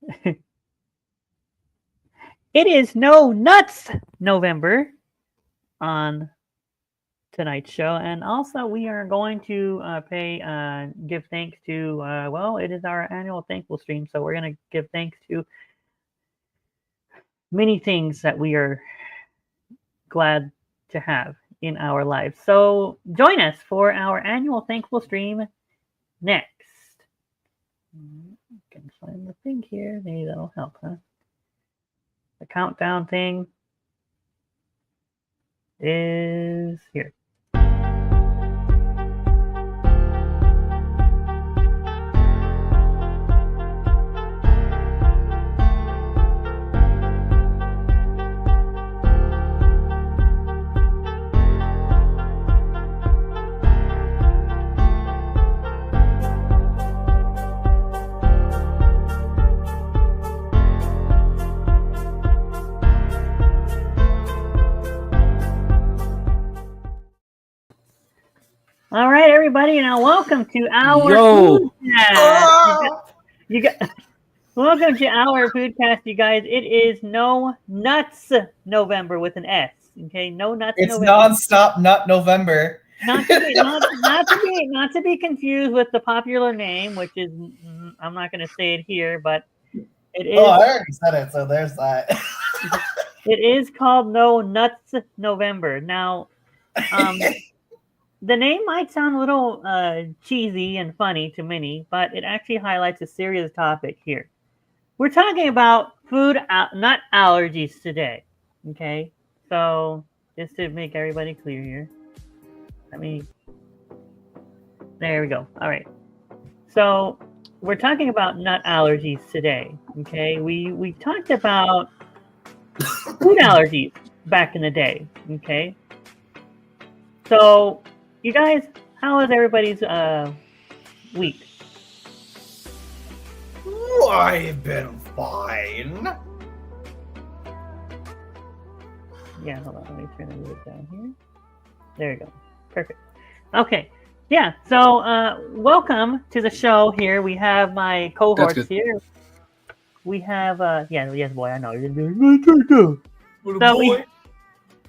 It is No Nuts November on tonight's show, and also we are going to give thanks to it is our annual thankful stream, so we're going to give thanks to many things that we are glad to have in our lives. So join us for our annual thankful stream next. I can find the thing here. Maybe that'll help, huh? The countdown thing is here. All right, everybody, now welcome to our foodcast. You got welcome to our foodcast, you guys. It is No Nuts November with an S. Okay, No Nuts it's November. It's nonstop nut November. Not to be confused with the popular name, which is I'm not going to say it here, but it is. Oh, I already said it, so there's that. It is called No Nuts November. Now, the name might sound a little cheesy and funny to many, but it actually highlights a serious topic here. We're talking about nut allergies today. Okay, so just to make everybody clear here, there we go. All right, so we're talking about nut allergies today. Okay, we talked about food allergies back in the day. Okay, so you guys, how is everybody's week? I've been fine. Yeah, hold on. Let me turn it down here. There you go. Perfect. Okay. Yeah. So, welcome to the show. Here we have my cohorts here. We have yes, boy. I know.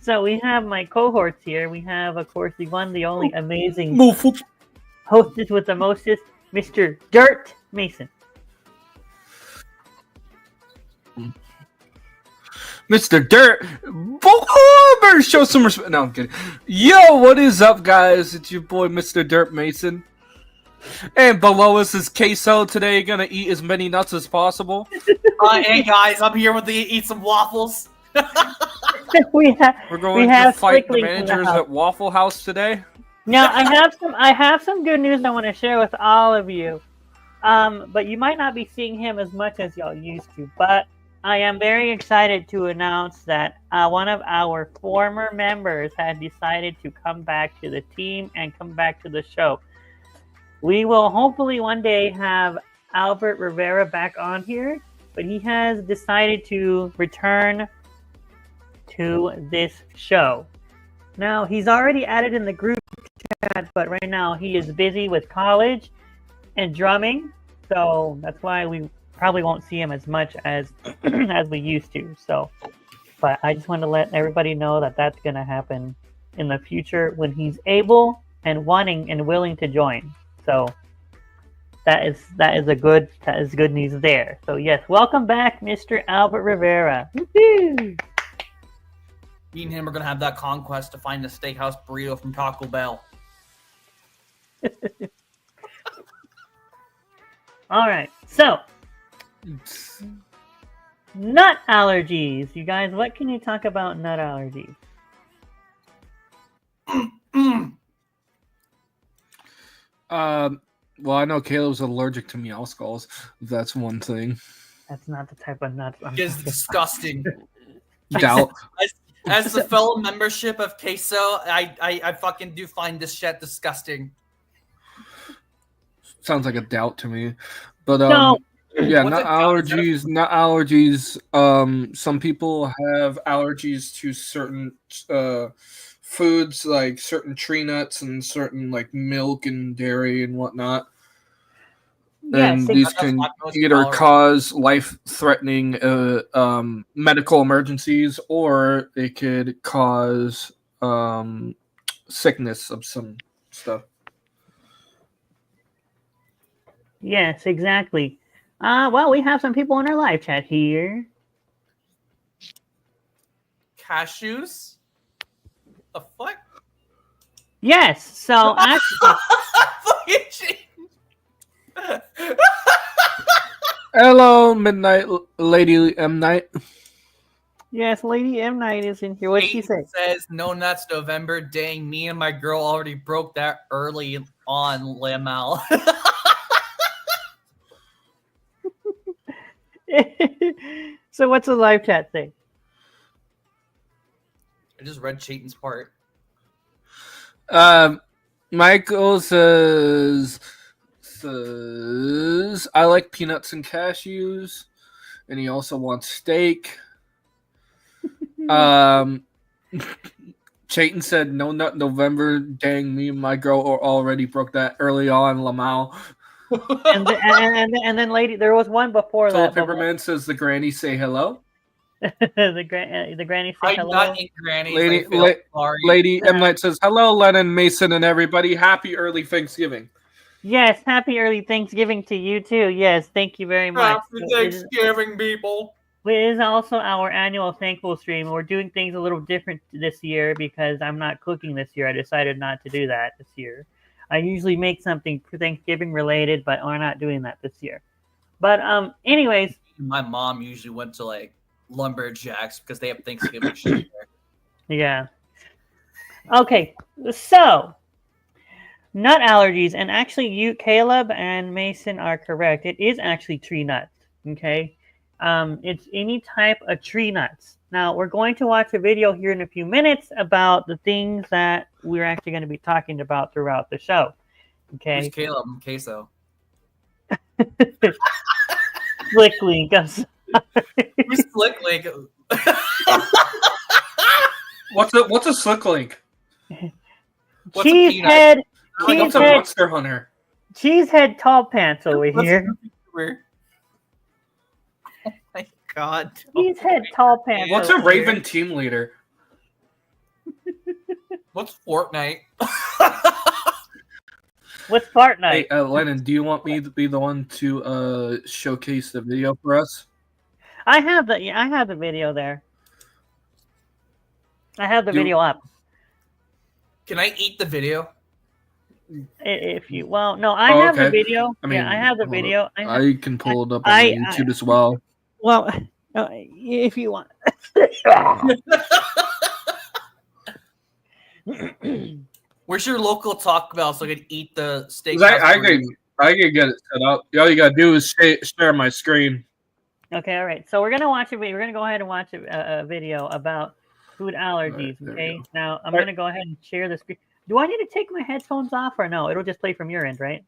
So we have my cohorts here. We have, of course, the one, the only amazing hostess with the mostest, Mr. Dirt Mason. Mr. Dirt, better show some respect. No, I'm kidding. Yo, what is up, guys? It's your boy, Mr. Dirt Mason. And below us is Queso. Today, gonna eat as many nuts as possible. Hey guys, I'm here with the eat some waffles. We're going to fight the managers at Waffle House today. Now, I have some good news I want to share with all of you. But you might not be seeing him as much as y'all used to. But I am very excited to announce that one of our former members has decided to come back to the team and come back to the show. We will hopefully one day have Albert Rivera back on here, but he has decided to return to this show. Now, he's already added in the group chat, but right now he is busy with college and drumming, so that's why we probably won't see him as much as as we used to. So, but I just want to let everybody know that that's going to happen in the future when he's able and wanting and willing to join. So that is good news there. So yes, welcome back, Mr. Albert Rivera. Woo-hoo! Me and him are gonna have that conquest to find the steakhouse burrito from Taco Bell. All right, so nut allergies. You guys, what can you talk about nut allergies? Well, I know Caleb's allergic to meow skulls. That's one thing. That's not the type of nut. It's disgusting. Doubt. As the fellow membership of Queso, I fucking do find this shit disgusting. Sounds like a doubt to me. But No. yeah, nut allergies. Some people have allergies to certain foods, like certain tree nuts and certain like milk and dairy and whatnot. Yes, and these That's can lactose either intolerant. cause life-threatening medical emergencies, or it could cause sickness of some stuff. yes, exactly. Well, we have some people in our live chat here. Cashews? The fuck? Yes, so actually, Fucking shit. Hello, Midnight Lady M Night. yes, Lady M Night is in here. What'd she say? Says no nuts November. Dang, me and my girl already broke that early on, Lamal. So what's the live chat thing? I just read Chayton's part. Michael says I like peanuts and cashews, and he also wants steak. Chayton said no nut November. Dang, me and my girl already broke that early on, Lamau. And then lady, there was one before Philip that. Pepperman says the granny say hello. the granny said I'm hello. not in grannies. Sorry. Lady M Night says hello, Lennon, Mason, and everybody. Happy early Thanksgiving. Yes, happy early Thanksgiving to you too. Yes, thank you very much. Happy Thanksgiving, people. It is also our annual thankful stream. We're doing things a little different this year because I'm not cooking this year. I decided not to do that this year. I usually make something Thanksgiving related, but we're not doing that this year. But anyways, my mom usually went to like Lumberjacks because they have Thanksgiving shit there. Yeah. Okay, so nut allergies, and actually, you, Caleb and Mason, are correct. It is actually tree nuts. Okay, it's any type of tree nuts. Now we're going to watch a video here in a few minutes about the things that we're actually going to be talking about throughout the show. Okay. Who's Caleb? Queso. Slick Link. I'm sorry. Who's Slick Link? What's a slick link? Cheesehead. What's a Monster Hunter? Cheesehead tall pants over here. Oh my god. Cheesehead tall pants. What's a Raven team leader? What's Fortnite? What's Fortnite? Hey, Lennon, do you want me to be the one to showcase the video for us? I have the video there. I have the video up. Can I eat the video? If you no, I have the video. I mean, I have the video. I can pull it up on YouTube as well. Well, if you want. Where's your local Taco Bell so I could eat the steak? I can get it set up. All you gotta do is share my screen. Okay, all right. So we're gonna watch a video. We're gonna go ahead and watch a video about food allergies. Right, okay. Now I'm gonna go ahead and share the screen. Do I need to take my headphones off or no? It'll just play from your end, right?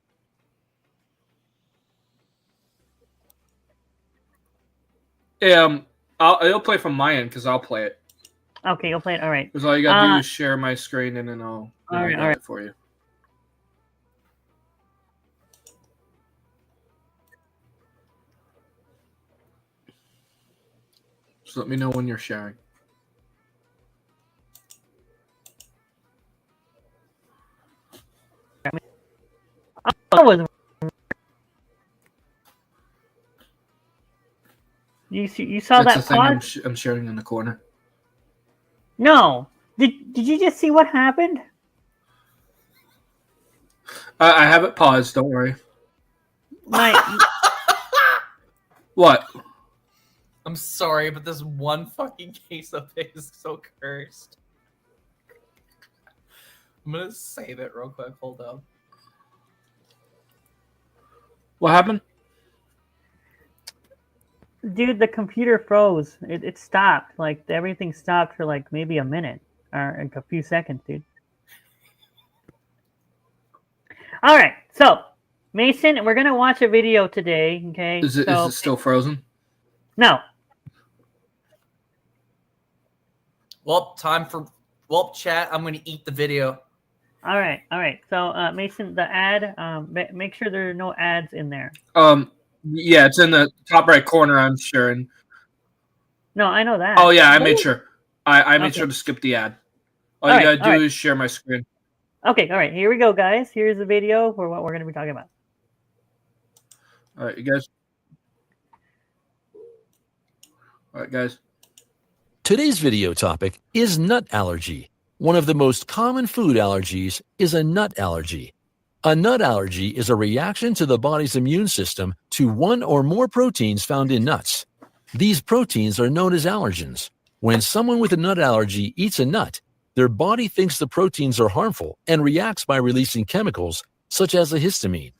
It'll play from my end because I'll play it. Okay, you'll play it. All right. Because all you gotta do is share my screen and then I'll all get right. it for you. So let me know when you're sharing. You saw That's that pause? I'm sharing in the corner. No. Did you just see what happened? I have it paused. Don't worry. What? I'm sorry, but this one fucking case of it is so cursed. I'm gonna save it real quick. Hold up. What happened? Dude, the computer froze. It stopped. Like everything stopped for like maybe a minute or like a few seconds, dude. All right, so Mason, we're gonna watch a video today. Okay? Is it still frozen? No. Well, chat. I'm gonna eat the video. All right. So, Mason, the ad, make sure there are no ads in there. Yeah, it's in the top right corner, I'm sure. And No, I know that. oh yeah, I made sure. I made Okay. sure to skip the ad. All you gotta do is share my screen. Okay, all right. Here we go, guys. Here's the video for what we're going to be talking about. All right, you guys. All right, guys. Today's video topic is nut allergy. One of the most common food allergies is a nut allergy. A nut allergy is a reaction to the body's immune system to one or more proteins found in nuts. These proteins are known as allergens. When someone with a nut allergy eats a nut, their body thinks the proteins are harmful and reacts by releasing chemicals such as a histamine.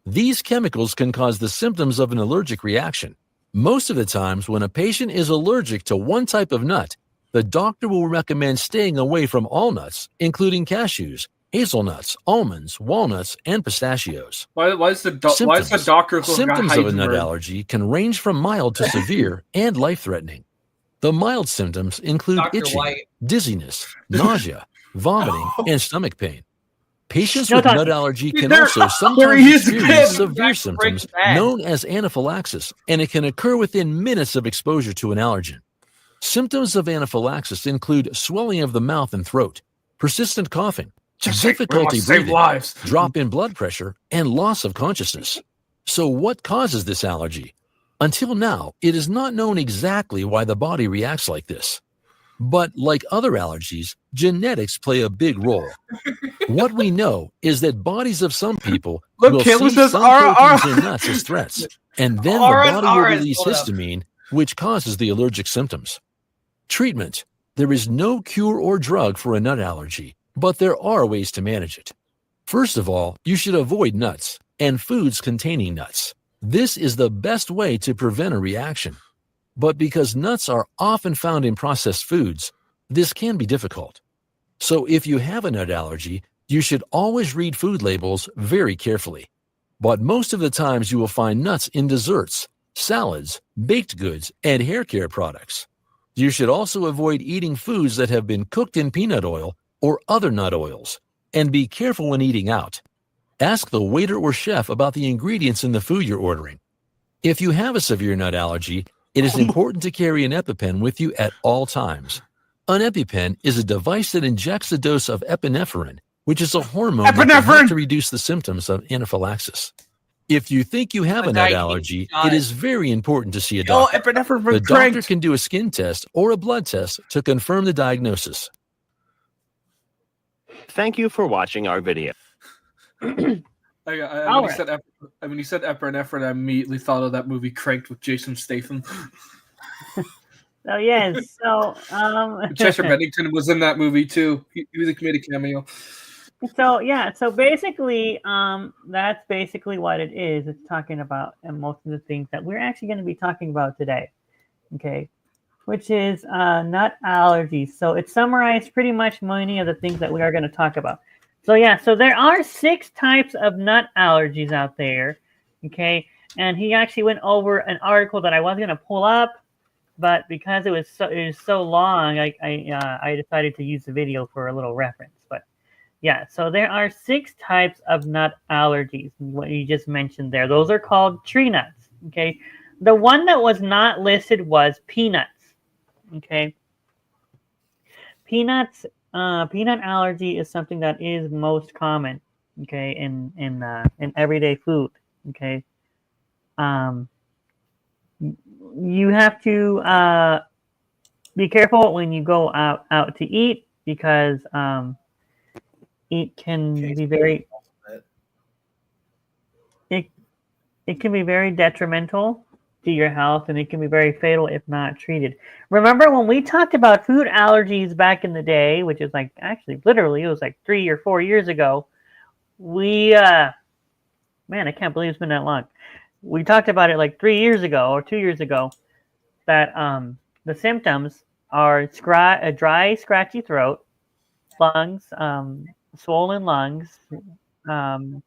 These chemicals can cause the symptoms of an allergic reaction. Most of the times when a patient is allergic to one type of nut, the doctor will recommend staying away from all nuts, including cashews, hazelnuts, almonds, walnuts, and pistachios. Why is the doctor Symptoms of a nut allergy can range from mild to severe and life-threatening. The mild symptoms include Dr. itching, White. dizziness, nausea, vomiting, and stomach pain. Patients No with talking. nut allergy can also sometimes experience severe Back to symptoms Breaking Bad. known as anaphylaxis, and it can occur within minutes of exposure to an allergen. Symptoms of anaphylaxis include swelling of the mouth and throat, persistent coughing, difficulty breathing, drop in blood pressure, and loss of consciousness. So what causes this allergy? Until now, it is not known exactly why the body reacts like this. But like other allergies, genetics play a big role. What we know is that bodies of some people will see some proteins in nuts as threats, and then the body will release histamine, which causes the allergic symptoms. Treatment. There is no cure or drug for a nut allergy, but there are ways to manage it. First of all, you should avoid nuts and foods containing nuts. This is the best way to prevent a reaction. But because nuts are often found in processed foods, this can be difficult. So if you have a nut allergy, you should always read food labels very carefully. But most of the times you will find nuts in desserts, salads, baked goods, and hair care products. You should also avoid eating foods that have been cooked in peanut oil or other nut oils, and be careful when eating out. Ask the waiter or chef about the ingredients in the food you're ordering. If you have a severe nut allergy, it is important to carry an EpiPen with you at all times. An EpiPen is a device that injects a dose of epinephrine, which is a hormone that can help to reduce the symptoms of anaphylaxis. If you think you have a nut allergy, it is very important to see a doctor. The doctor can do a skin test or a blood test to confirm the diagnosis. Thank you for watching our video. When you said epinephrine, I immediately thought of that movie Cranked with Jason Statham. Oh yes. So Chester Bennington was in that movie too. He made a cameo. So yeah, so basically, that's basically what it is. It's talking about and most of the things that we're actually going to be talking about today. Okay, which is nut allergies. So it summarized pretty much many of the things that we are going to talk about. So yeah, so there are 6 types of nut allergies out there. Okay, and he actually went over an article that I was going to pull up, but because it was so long, I decided to use the video for a little reference. But yeah, so there are 6 types of nut allergies. What you just mentioned there, those are called tree nuts. Okay, the one that was not listed was peanuts. Okay, peanuts. Peanut allergy is something that is most common. Okay, in everyday food. Okay, you have to be careful when you go out to eat because it can be very it can be very detrimental to your health, and it can be very fatal if not treated. Remember when we talked about food allergies back in the day, which is like actually literally it was like 3 or 4 years ago. We man, I can't believe it's been that long. We talked about it like 3 years ago or 2 years ago that the symptoms are a dry, scratchy throat, lungs, swollen lungs, and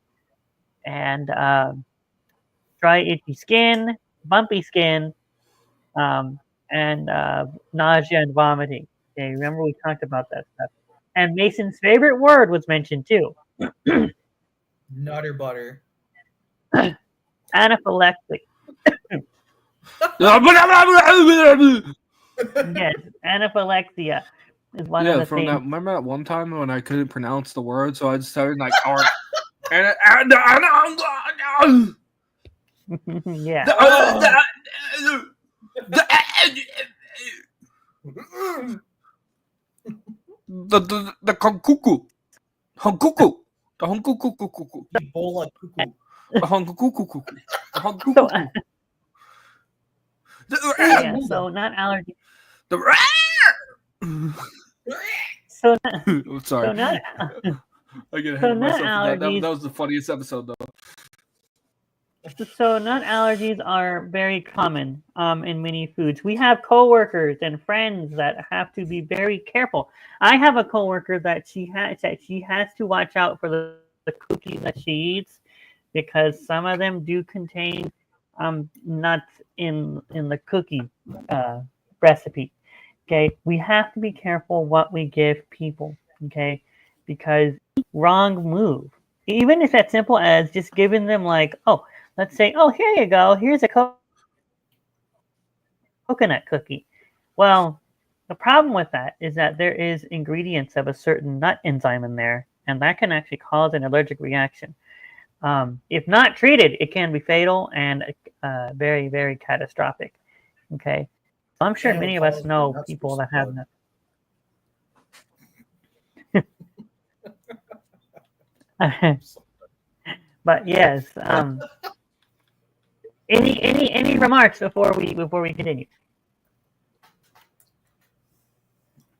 dry, itchy skin, bumpy skin, and nausea and vomiting. Okay, remember we talked about that stuff. And Mason's favorite word was mentioned too. Nutter butter. Anaphylactic. Yes, anaphylexia is one of Yeah, the from things. that. Remember that one time when I couldn't pronounce the word, so I just started like, Yeah. the Honkuku. Honkuku. The Honkuku. Ebola cuckoo. The Honkuku. The So, Honkuku. yeah, so not allergies. The So, I'm sorry. so not. I get ahead So of nut myself with that. allergies. That was the funniest episode, though. So nut allergies are very common in many foods. We have coworkers and friends that have to be very careful. I have a coworker that she has to watch out for the cookies that she eats because some of them do contain nuts in the cookie recipe. Okay, we have to be careful what we give people. Okay, because wrong move. Even if it's simple as just giving them like, oh, let's say, oh, here you go. Here's a coconut cookie. Well, the problem with that is that there is ingredients of a certain nut enzyme in there, and that can actually cause an allergic reaction. If not treated, it can be fatal and very, very catastrophic. Okay, I'm sure And many it'll of us cause know nuts to people that have explode. nuts. But yes, any remarks before we continue?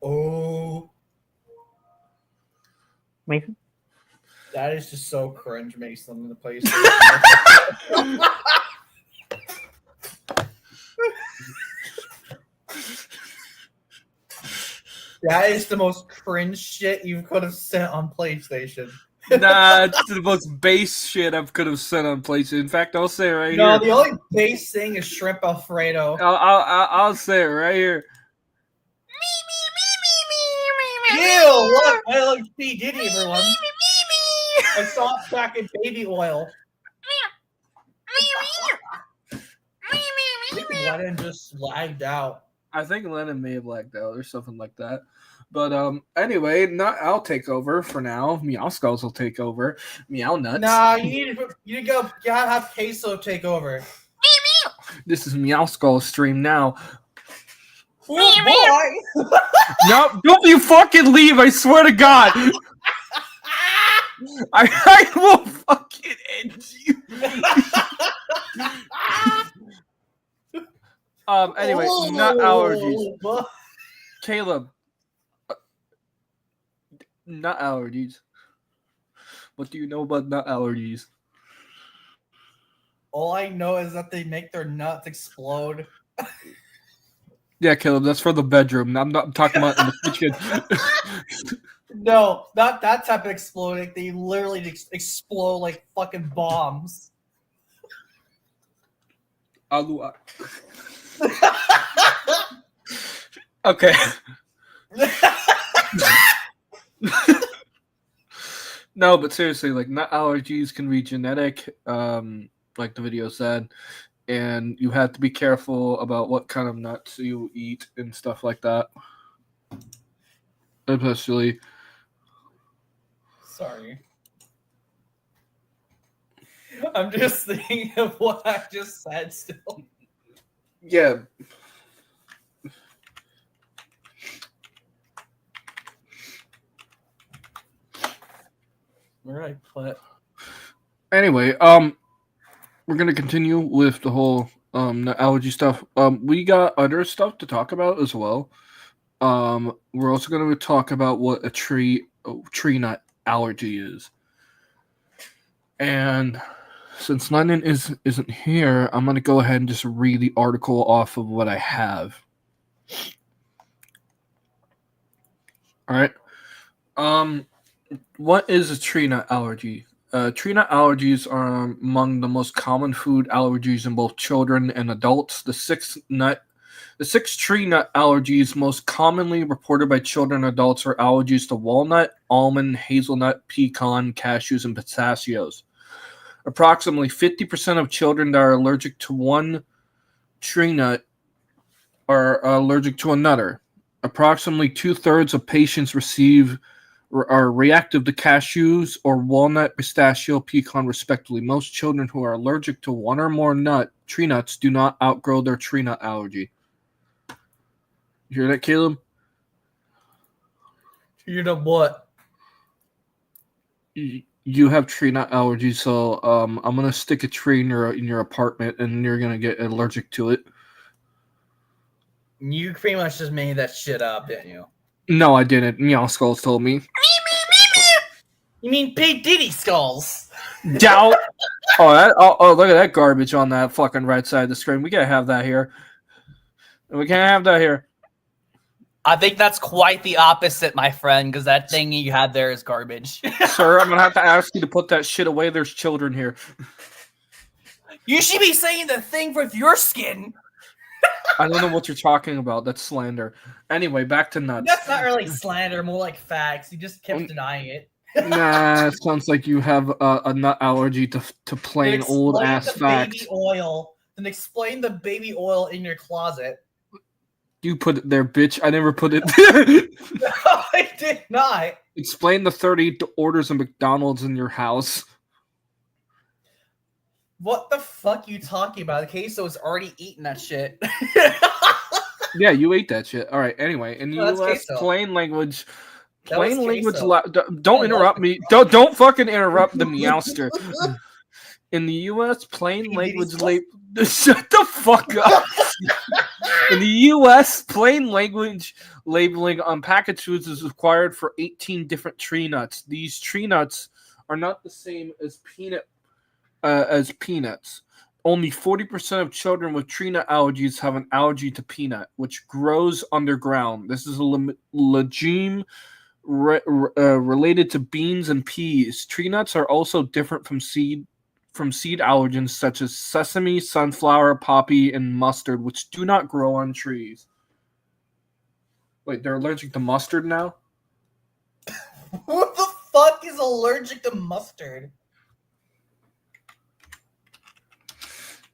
Oh, Mason? that is just so cringe, Mason, in the place. That is the most cringe shit you could have sent on PlayStation. Nah, it's the most base shit I could have sent on PlayStation. In fact, I'll say it right No, here. the only base thing is shrimp Alfredo. I'll say it right here. Ew, look, I like P. Diddy, everyone. I saw it back in baby oil. I think Lennon just lagged out. I think Lennon may have lagged out or something like that. But anyway, I'll take over for now. Meow Skulls will take over. Meow Nuts. Nah, you need to go. You gotta have Queso take over. This is Meow Skull stream now. Oh boy! No, don't you fucking leave! I swear to God. I will fucking end you. Anyway, nut allergies. Caleb. Nut allergies. What do you know about nut allergies? All I know is that they make their nuts explode. Yeah, Caleb, that's for the bedroom. I'm not talking about in the kitchen. No, not that type of exploding. They literally explode like fucking bombs. Okay. No, but seriously, like nut allergies can be genetic, like the video said, and you have to be careful about what kind of nuts you eat and stuff like that. Especially. Sorry. I'm just thinking of what I just said still. Yeah. Where did I put? Anyway, we're gonna continue with the whole the allergy stuff. We got other stuff to talk about as well. We're also gonna talk about what a tree nut allergy is. And since Lennon isn't here, I'm gonna go ahead and just read the article off of what I have. All right. What is a tree nut allergy? Tree nut allergies are among the most common food allergies in both children and adults. The sixth nut The 6 tree nut allergies most commonly reported by children and adults are allergies to walnut, almond, hazelnut, pecan, cashews, and pistachios. Approximately 50% of children that are allergic to one tree nut are allergic to another. Approximately 2/3 of patients are reactive to cashews or walnut, pistachio, pecan, respectively. Most children who are allergic to one or more tree nuts do not outgrow their tree nut allergy. You hear that, Caleb? You know what? You have tree nut allergy, so I'm gonna stick a tree in your apartment, and you're gonna get allergic to it. You pretty much just made that shit up, didn't you? No, I didn't. Meow Skulls told me. You mean P. Diddy Skulls? Doubt. Oh, look at that garbage on that fucking right side of the screen. We gotta have that here. We can't have that here. I think that's quite the opposite, my friend, because that thing you had there is garbage. Sir, I'm gonna have to ask you to put that shit away. There's children here. You should be saying the thing with your skin. I don't know what you're talking about. That's slander. Anyway, back to nuts. That's not really slander, more like facts. You just kept denying it. Nah, it sounds like you have a nut allergy to plain old ass facts. Baby oil. Then explain the baby oil in your closet. You put it there, bitch. I never put it. No, I did not. Explain the 30 orders of McDonald's in your house. What the fuck you talking about? The queso was already eating that shit. Yeah, you ate that shit. All right. Anyway, in the U.S., queso. plain language. Queso. Don't interrupt me. Don't fucking interrupt the meowster. In the U.S., plain language shut the fuck up. In the U.S., plain language labeling on packaged foods is required for 18 different tree nuts. These tree nuts are not the same as peanuts. Only 40% of children with tree nut allergies have an allergy to peanut, which grows underground. This is a legume related to beans and peas. Tree nuts are also different from seed allergens such as sesame, sunflower, poppy, and mustard, which do not grow on trees. Wait, they're allergic to mustard now? Who the fuck is allergic to mustard?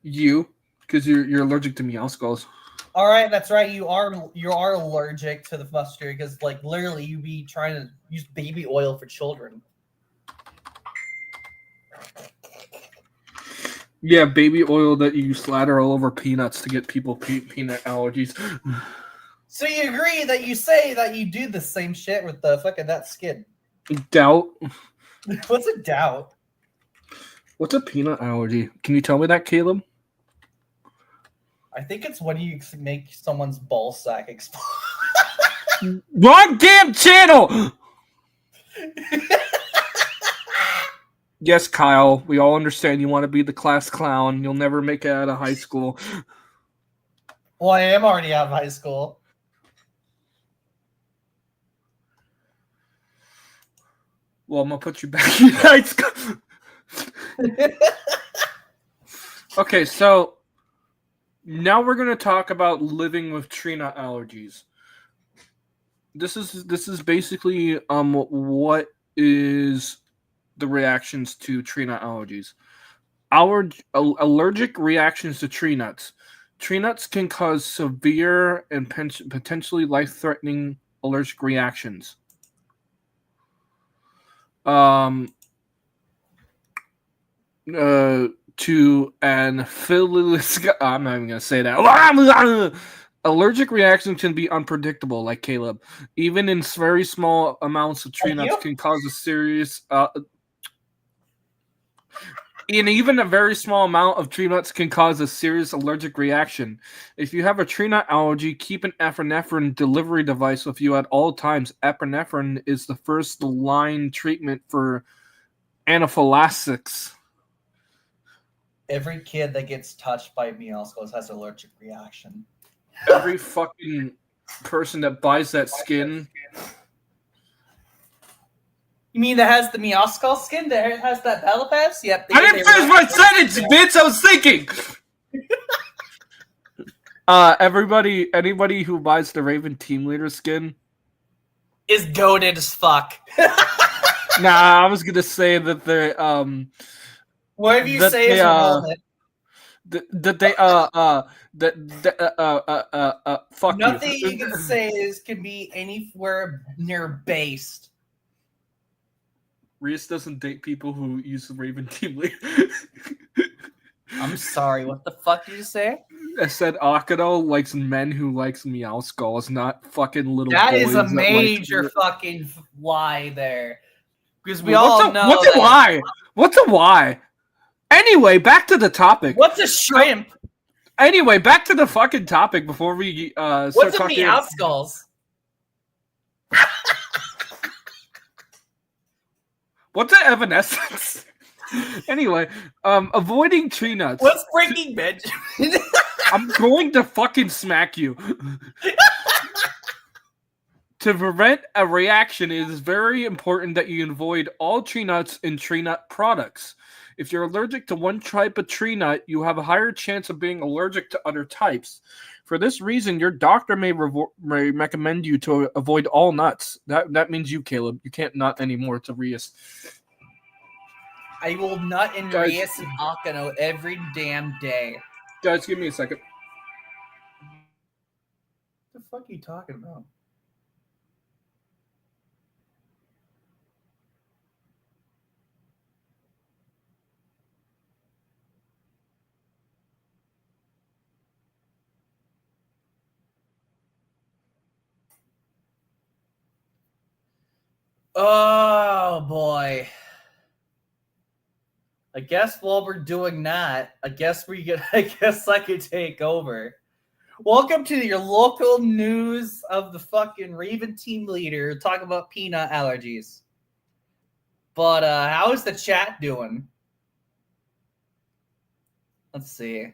You, because you're allergic to meow skulls. All right, that's right. You are allergic to the mustard because, like, literally, you be trying to use baby oil for children. Yeah, baby oil that you slather all over peanuts to get people peanut allergies. So you agree that you say that you do the same shit with the fucking that skin? Doubt. What's a doubt? What's a peanut allergy? Can you tell me that, Caleb? I think it's when you make someone's ball sack explode. Wrong damn channel! Yes, Kyle, we all understand you want to be the class clown. You'll never make it out of high school. Well, I am already out of high school. Well, I'm going to put you back in high school. Okay, so now we're going to talk about living with tree nut allergies. This is basically what is the reactions to tree nut allergies. Allergic reactions to tree nuts. Tree nuts can cause severe and potentially life-threatening allergic reactions. To anaphylaxis. I'm not even going to say that. Allergic reactions can be unpredictable, like Caleb. Even in very small amounts of tree nuts can cause a serious... And even a very small amount of tree nuts can cause a serious allergic reaction. If you have a tree nut allergy, keep an epinephrine delivery device with you at all times. Epinephrine is the first line treatment for anaphylaxis. Every kid that gets touched by meowscles has an allergic reaction. Every fucking person that buys that skin. You mean that has the meowskull skin that has that battle pass? Yep. I didn't finish my sentence, bitch! I was thinking! Anybody who buys the Raven Team Leader skin Is goated as fuck. Nah, I was gonna say that they Whatever you that say they is irrelevant. that they fuck Nothing you. you can say can be anywhere near based. Reese doesn't date people who use the Raven Team Leader. I'm sorry, what the fuck did you say? I said Akano likes men who likes meow skulls, not fucking little That boys. is a that major like... fucking lie there. Because we what's all a, know what's a lie? What's a lie? Anyway, back to the topic. What's a shrimp? Anyway, back to the fucking topic before we start What's a talking. meow skulls? What's an evanescence? Anyway, avoiding tree nuts. What's Breaking Benjamin? I'm going to fucking smack you. To prevent a reaction, it is very important that you avoid all tree nuts and tree nut products. If you're allergic to one type of tree nut, you have a higher chance of being allergic to other types. For this reason, your doctor may recommend you to avoid all nuts. That means you, Caleb. You can't nut anymore to Rias. I will nut in Rias and Akano every damn day. Guys, give me a second. What the fuck are you talking about? Oh boy. I guess while we're doing that, I guess I could take over. Welcome to your local news of the fucking Raven Team Leader. Talk about peanut allergies. But how is the chat doing? Let's see.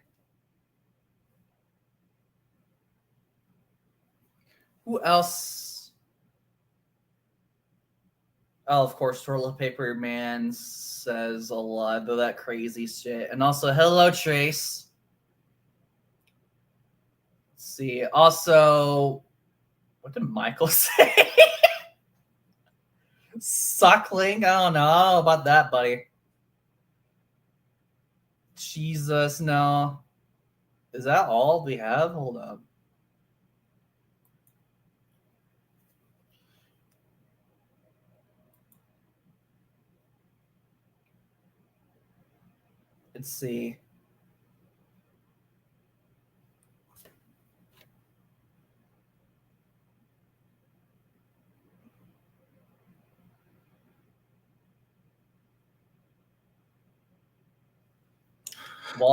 Who else? Oh, of course, Toilet Paper Man says a lot of that crazy shit. And also, hello, Trace. Let's see. Also, what did Michael say? Suckling? I don't know about that, buddy. Jesus, no. Is that all we have? Hold up. Let's see.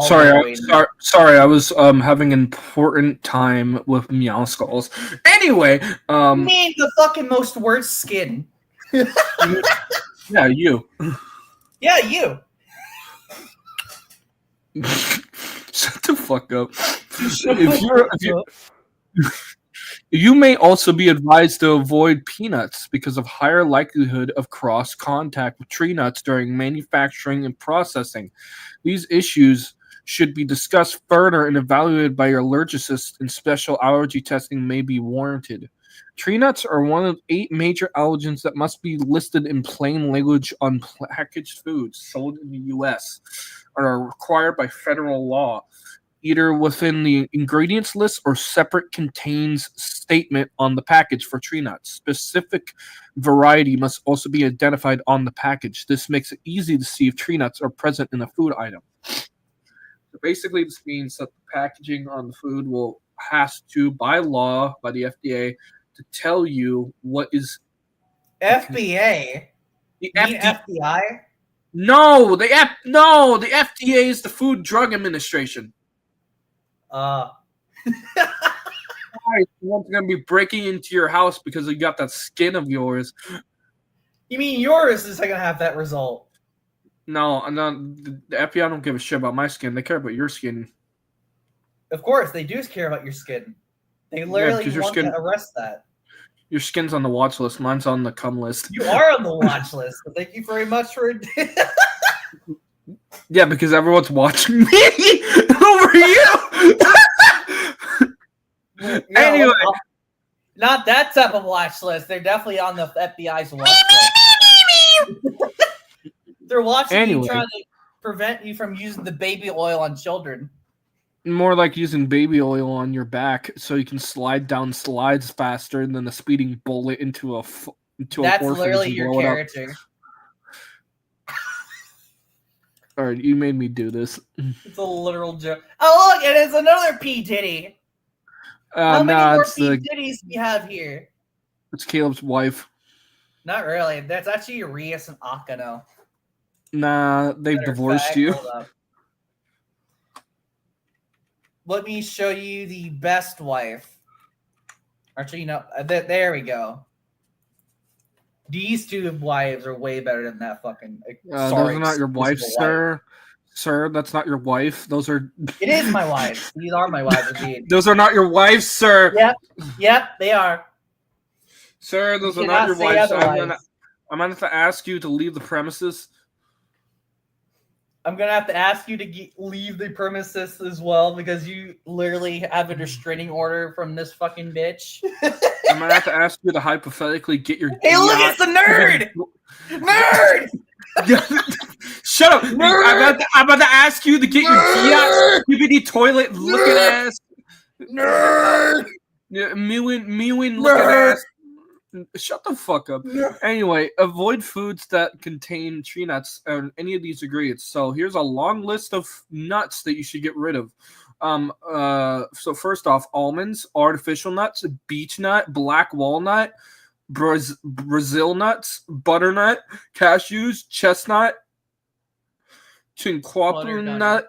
Sorry, I was having an important time with meow skulls. Anyway, You mean the fucking most worst skin? Yeah, you. Yeah, you. Shut the fuck up. You may also be advised to avoid peanuts because of higher likelihood of cross contact with tree nuts during manufacturing and processing. These issues should be discussed further and evaluated by your allergist, and special allergy testing may be warranted. Tree nuts are one of 8 major allergens that must be listed in plain language on packaged foods sold in the U.S. and are required by federal law, either within the ingredients list or separate contains statement on the package for tree nuts. Specific variety must also be identified on the package. This makes it easy to see if tree nuts are present in a food item. So basically, this means that the packaging on the food has to, by law, by the FDA, to tell you what is FBA. the FBI. No, the FDA is the Food Drug Administration. Someone's gonna be breaking into your house because you got that skin of yours. You mean yours is gonna have that result? No, the FBI don't give a shit about my skin. They care about your skin. Of course, they do care about your skin. They literally want to arrest that. Your skin's on the watch list. Mine's on the cum list. You are on the watch list. So thank you very much for. Yeah, because everyone's watching me over you. Anyway. Not that type of watch list. They're definitely on the FBI's watch list. They're watching you, trying to prevent you from using the baby oil on children. More like using baby oil on your back so you can slide down slides faster than a speeding bullet into an orphanage. That's literally your character. All right, you made me do this. It's a literal joke. Oh, look, it is another P. Diddy. How many more P. Diddies do you have here? It's Caleb's wife. Not really. That's actually Rias and Akano. Nah, they've divorced you. Hold up. Let me show you the best wife. Actually, no, there we go. These two wives are way better than that fucking. Those are not your wife, sir. Sir, that's not your wife. Those are. It is my wife. These are my wives, indeed. Those are not your wives, sir. Yep, they are. Sir, those are not your wives. I'm gonna have to ask you to leave the premises. I'm gonna have to ask you to leave the premises as well because you literally have a restraining order from this fucking bitch. I'm gonna have to ask you to hypothetically get your. Hey, look, it's the nerd. Nerd. Shut up! Nerd! I'm about to ask you to get your DVD toilet looking ass. Nerd. Yeah, mewing looking ass. Shut the fuck up. Anyway, avoid foods that contain tree nuts or any of these ingredients. So here's a long list of nuts that you should get rid of. So first off, almonds, artificial nuts, beech nut, black walnut, Brazil nuts, butternut, cashews, chestnut, chinquapin nut,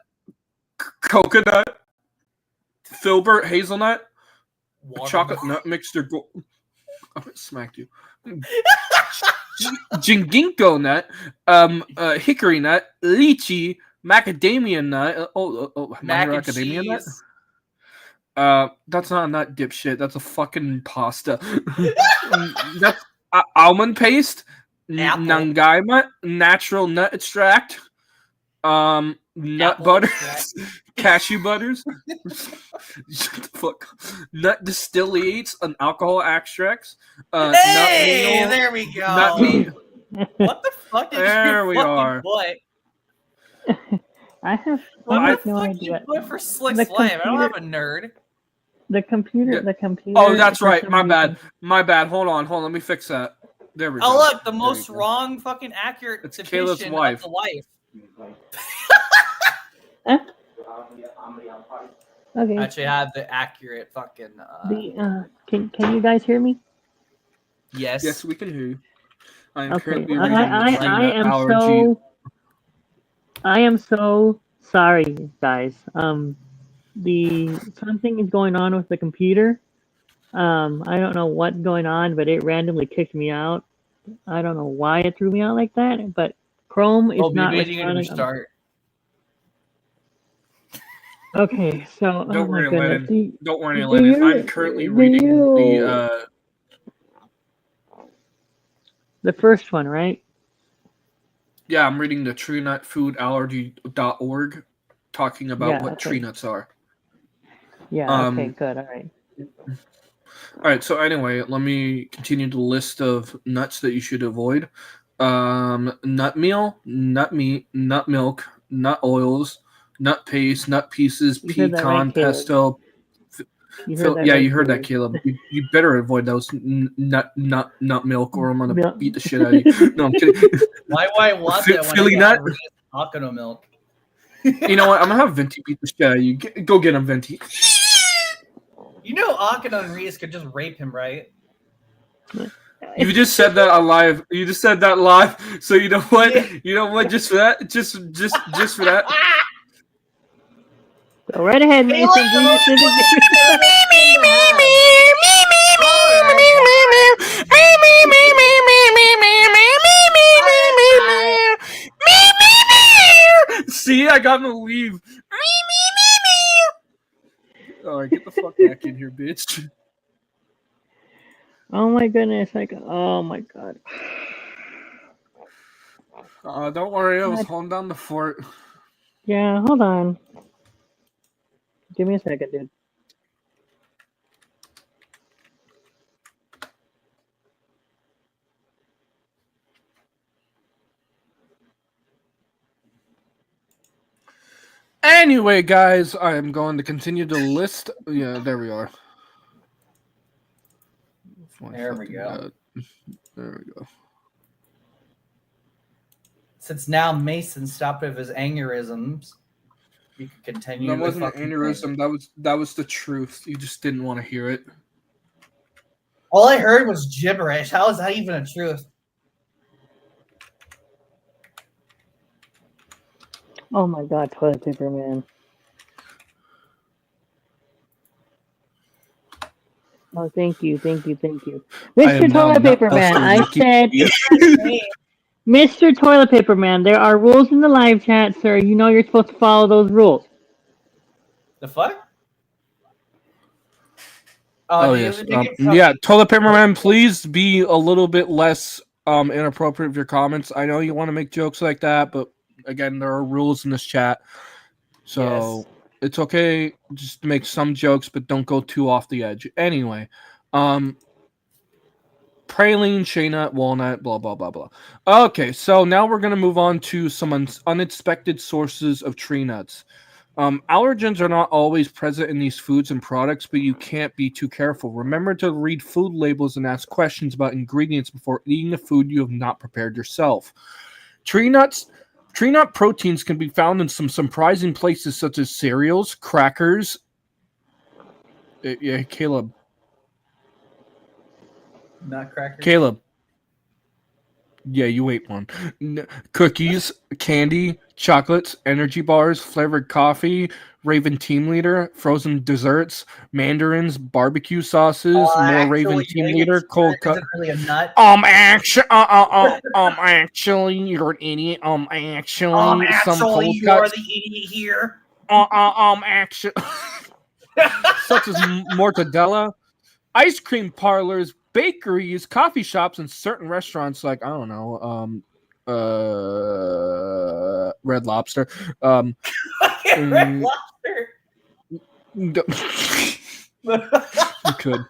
coconut, filbert hazelnut, chocolate nut mixture. I smacked you. Jinginko nut, hickory nut, lychee, macadamia nut. Macadamia nut. That's not a nut, dipshit. That's a fucking pasta. That's almond paste, nangai nut, natural nut extract, nut butters, cashew butters. Shut the fuck up. Nut distillates and alcohol extracts. Hey, nut meal, there we go. Nut meat. What the fuck did There you we fucking are. put? I have What the no fuck idea. you put for Slick The Slam? I don't have computer- a nerd. The computer. Oh, that's right. for My some bad. reason- My bad. Hold on. Let me fix that. There we go. Oh, look, the There most we go. wrong fucking accurate It's depiction Caleb's of wife. the wife. Okay. Actually, I have the accurate fucking. Can you guys hear me? Yes. Yes, we can hear you. I am Okay. currently I reading I am so sorry, guys. Something is going on with the computer. I don't know what's going on, but it randomly kicked me out. I don't know why it threw me out like that, but Chrome is not maybe you responding. restart. Okay, so Don't worry, goodness. Lennon. Don't worry, Lennon. I'm currently reading the first one, right? Yeah, I'm reading the TreeNutFoodAllergy.org talking about what tree nuts are. Yeah, okay, good. All right. All right, so anyway, let me continue the list of nuts that you should avoid. Nut meal, nut meat, nut milk, nut oils, nut paste, nut pieces, pecan, pesto. You heard that, Caleb. You better avoid those nut milk, or I'm gonna beat the shit out of you. No, I'm kidding. Why would I want that when Philly I nut? got Akano milk? You know what? I'm gonna have Venti beat the shit out of you. Go get him, Venti. You know Akano and Rias could just rape him, right? You just said that on live. You just said that live. So you know what? You know what? Just for that. Just for that. Go right ahead, Mason. Do your thing. See, I got him to leave. All right, get the fuck back in here, bitch. Oh my goodness! Oh my god. Don't worry, I was holding down the fort. Yeah, hold on. Give me a second, dude. Anyway, guys, I am going to continue to list. Yeah, there we are. There we go. There we go. Since now Mason stopped with his aneurysms, you can continue. That wasn't an aneurysm. That was the truth. You just didn't want to hear it. All I heard was gibberish. How is that even a truth? Oh my god, toilet paper man. Oh, thank you. Mr. Toilet Paper Man, I said, Mr. Toilet Paper Man, there are rules in the live chat, sir. You know you're supposed to follow those rules. The fuck? Oh yes. Yeah, Toilet Paper Man, please be a little bit less inappropriate with your comments. I know you want to make jokes like that, but again, there are rules in this chat. So it's okay just to make some jokes, but don't go too off the edge. Anyway, praline, shea nut, walnut, blah, blah, blah, blah. Okay, so now we're going to move on to some unexpected sources of tree nuts. Allergens are not always present in these foods and products, but you can't be too careful. Remember to read food labels and ask questions about ingredients before eating a food you have not prepared yourself. Tree nut proteins can be found in some surprising places such as cereals, crackers. Yeah, Caleb. Not crackers. Caleb. Yeah, you ate one. Cookies, candy, chocolates, energy bars, flavored coffee, Raven Team Leader, frozen desserts, mandarins, barbecue sauces, more Raven Team Leader, cold cut. Really a nut? Actually, you're an idiot. Actually, some cold you're cuts. the idiot here. Actually, such as mortadella, ice cream parlors, bakeries, coffee shops, and certain restaurants like, I don't know, Red Lobster. Red Lobster. You could.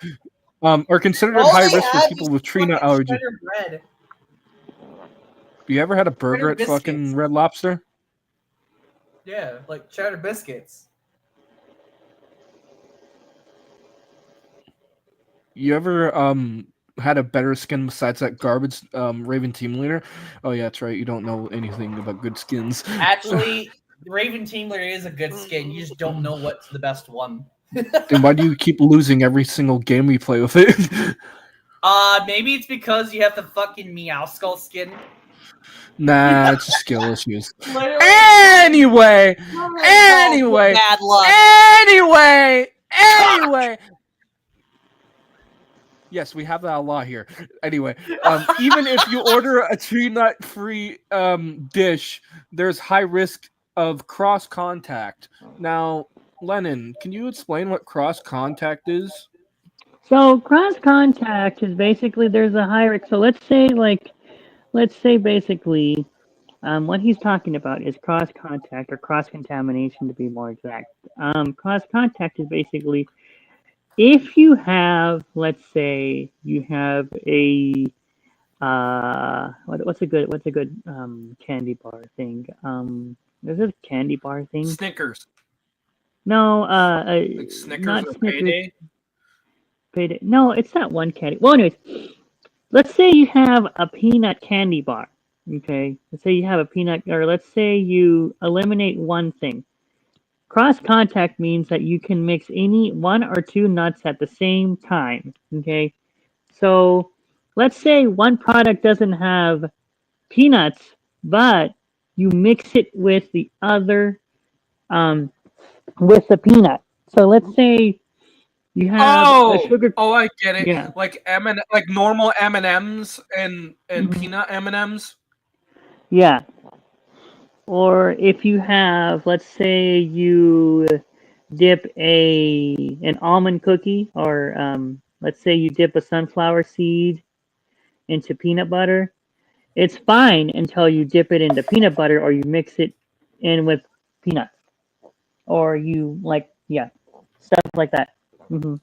Are considered high risk for people with tree nut allergy. Bread. You ever had a burger at fucking Red Lobster? Yeah, like cheddar biscuits. You ever had a better skin besides that garbage Raven Team Leader? Oh yeah, that's right. You don't know anything about good skins. Actually, the Raven Team Leader is a good skin. You just don't know what's the best one. Then why do you keep losing every single game we play with it? Maybe it's because you have the fucking Meow Skull skin. Nah, it's just skill issues. Anyway, bad luck. Anyway. Yes, we have that law here. Anyway, even if you order a tree nut free dish, there's high risk of cross contact. Now, Lennon, can you explain what cross contact is? So cross contact is basically there's a high risk. So let's say basically what he's talking about is cross contact or cross contamination to be more exact. Cross contact is basically if you have, let's say, you have a what's a good candy bar thing? There's a candy bar thing. Snickers. No, like Snickers not or Snickers. Payday? Payday. No, it's not one candy. Well, anyways, let's say you have a peanut candy bar. Okay, let's say you have a peanut, or let's say you eliminate one thing. Cross contact means that you can mix any one or two nuts at the same time. Okay, so let's say one product doesn't have peanuts, but you mix it with the other, with the peanut. So let's say you have a sugar. Oh, I get it. Yeah. Like like normal M&Ms and peanut M&Ms. Yeah. Or if you have, let's say you dip an almond cookie, or let's say you dip a sunflower seed into peanut butter, it's fine until you dip it into peanut butter or you mix it in with peanuts. Or you stuff like that. Mm-hmm.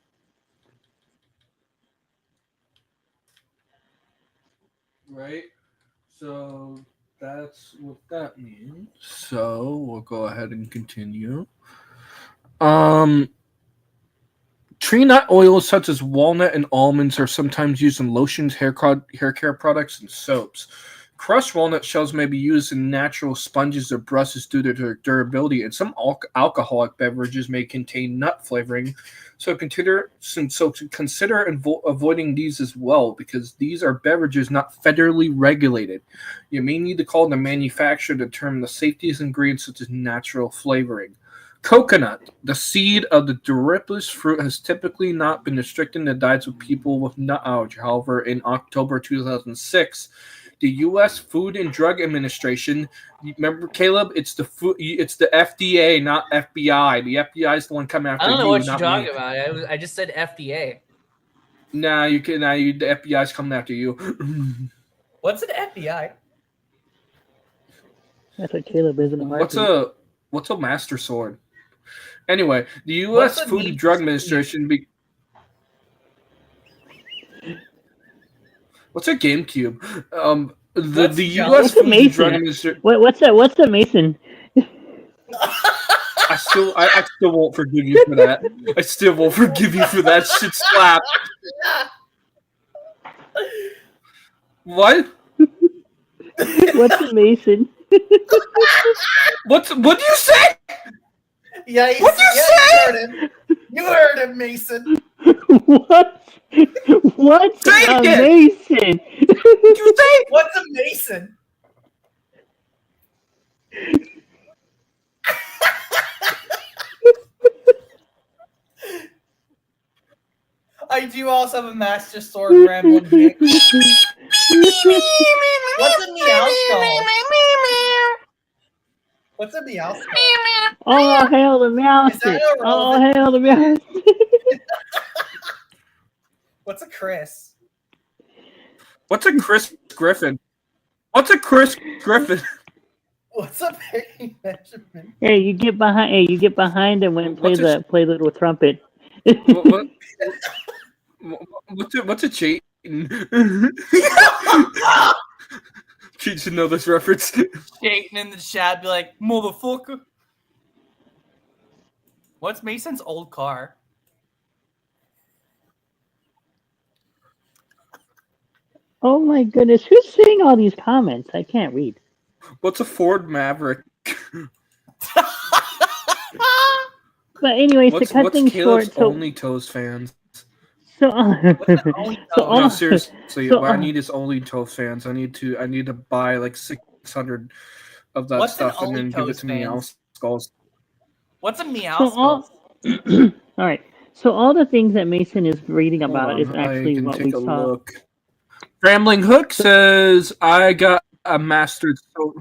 Right. So That's what that means. So we'll go ahead and continue. Um, Tree nut oils such as walnut and almonds are sometimes used in lotions, hair care products, and soaps. Crushed walnut shells may be used in natural sponges or brushes due to their durability, and some alcoholic beverages may contain nut flavoring. Avoiding these as well, because these are beverages not federally regulated. You may need to call the manufacturer to determine the safety of ingredients such as natural flavoring. Coconut, the seed of the Dorypus fruit, has typically not been restricted in the diets of people with nut allergy. However, in October 2006, the U.S. Food and Drug Administration, remember, Caleb, it's the FDA, not FBI. The FBI is the one coming I after don't know you, what you're not talking me. about. I just said FDA. Nah, the FBI is coming after you. What's an FBI? That's what Caleb is in a heartbeat. What's a master sword? Anyway, the What's U.S. a Food and meat Drug suit? Administration. What's a GameCube? The What's U.S. What's a Food and mason? Drug Administration. What's a mason? I still won't forgive you for that. I still won't forgive you for that shit slap. What? What's a mason? What do you say? Yeah, What'd you you say? heard him. You heard him, Mason. What's Say a it! mason? What'd you say? What's a Mason? I do also have a Master Sword rambling Hick. What's a Meowskull? What's a Meowskull? Oh, hail the mouse! Is that Oh, irrelevant? hail the mouse! What's a Chris? What's a Chris Griffin? What's a Chris Griffin? What's a Perry Benjamin? Hey, you get behind. Hey, you get behind him when play the little trumpet. What, what's a Chayton? Cheat should know this reference. Shaking in the chat, be like, motherfucker. What's Mason's old car? Oh my goodness, who's saying all these comments? I can't read. What's a Ford Maverick? But anyways, to What's cut things Caleb's short, so Only Toes fans? so Only so No, seriously, so, what I need is Only Toes fans. I need to buy like 600 of that What's stuff an and then Only give it Toes to Meow fans? Skulls. What's a so Meowskull? all all right. So all the things that Mason is reading Hold about is on, I actually can what take we a saw. look. Rambling Hook says, I got a mastered sword.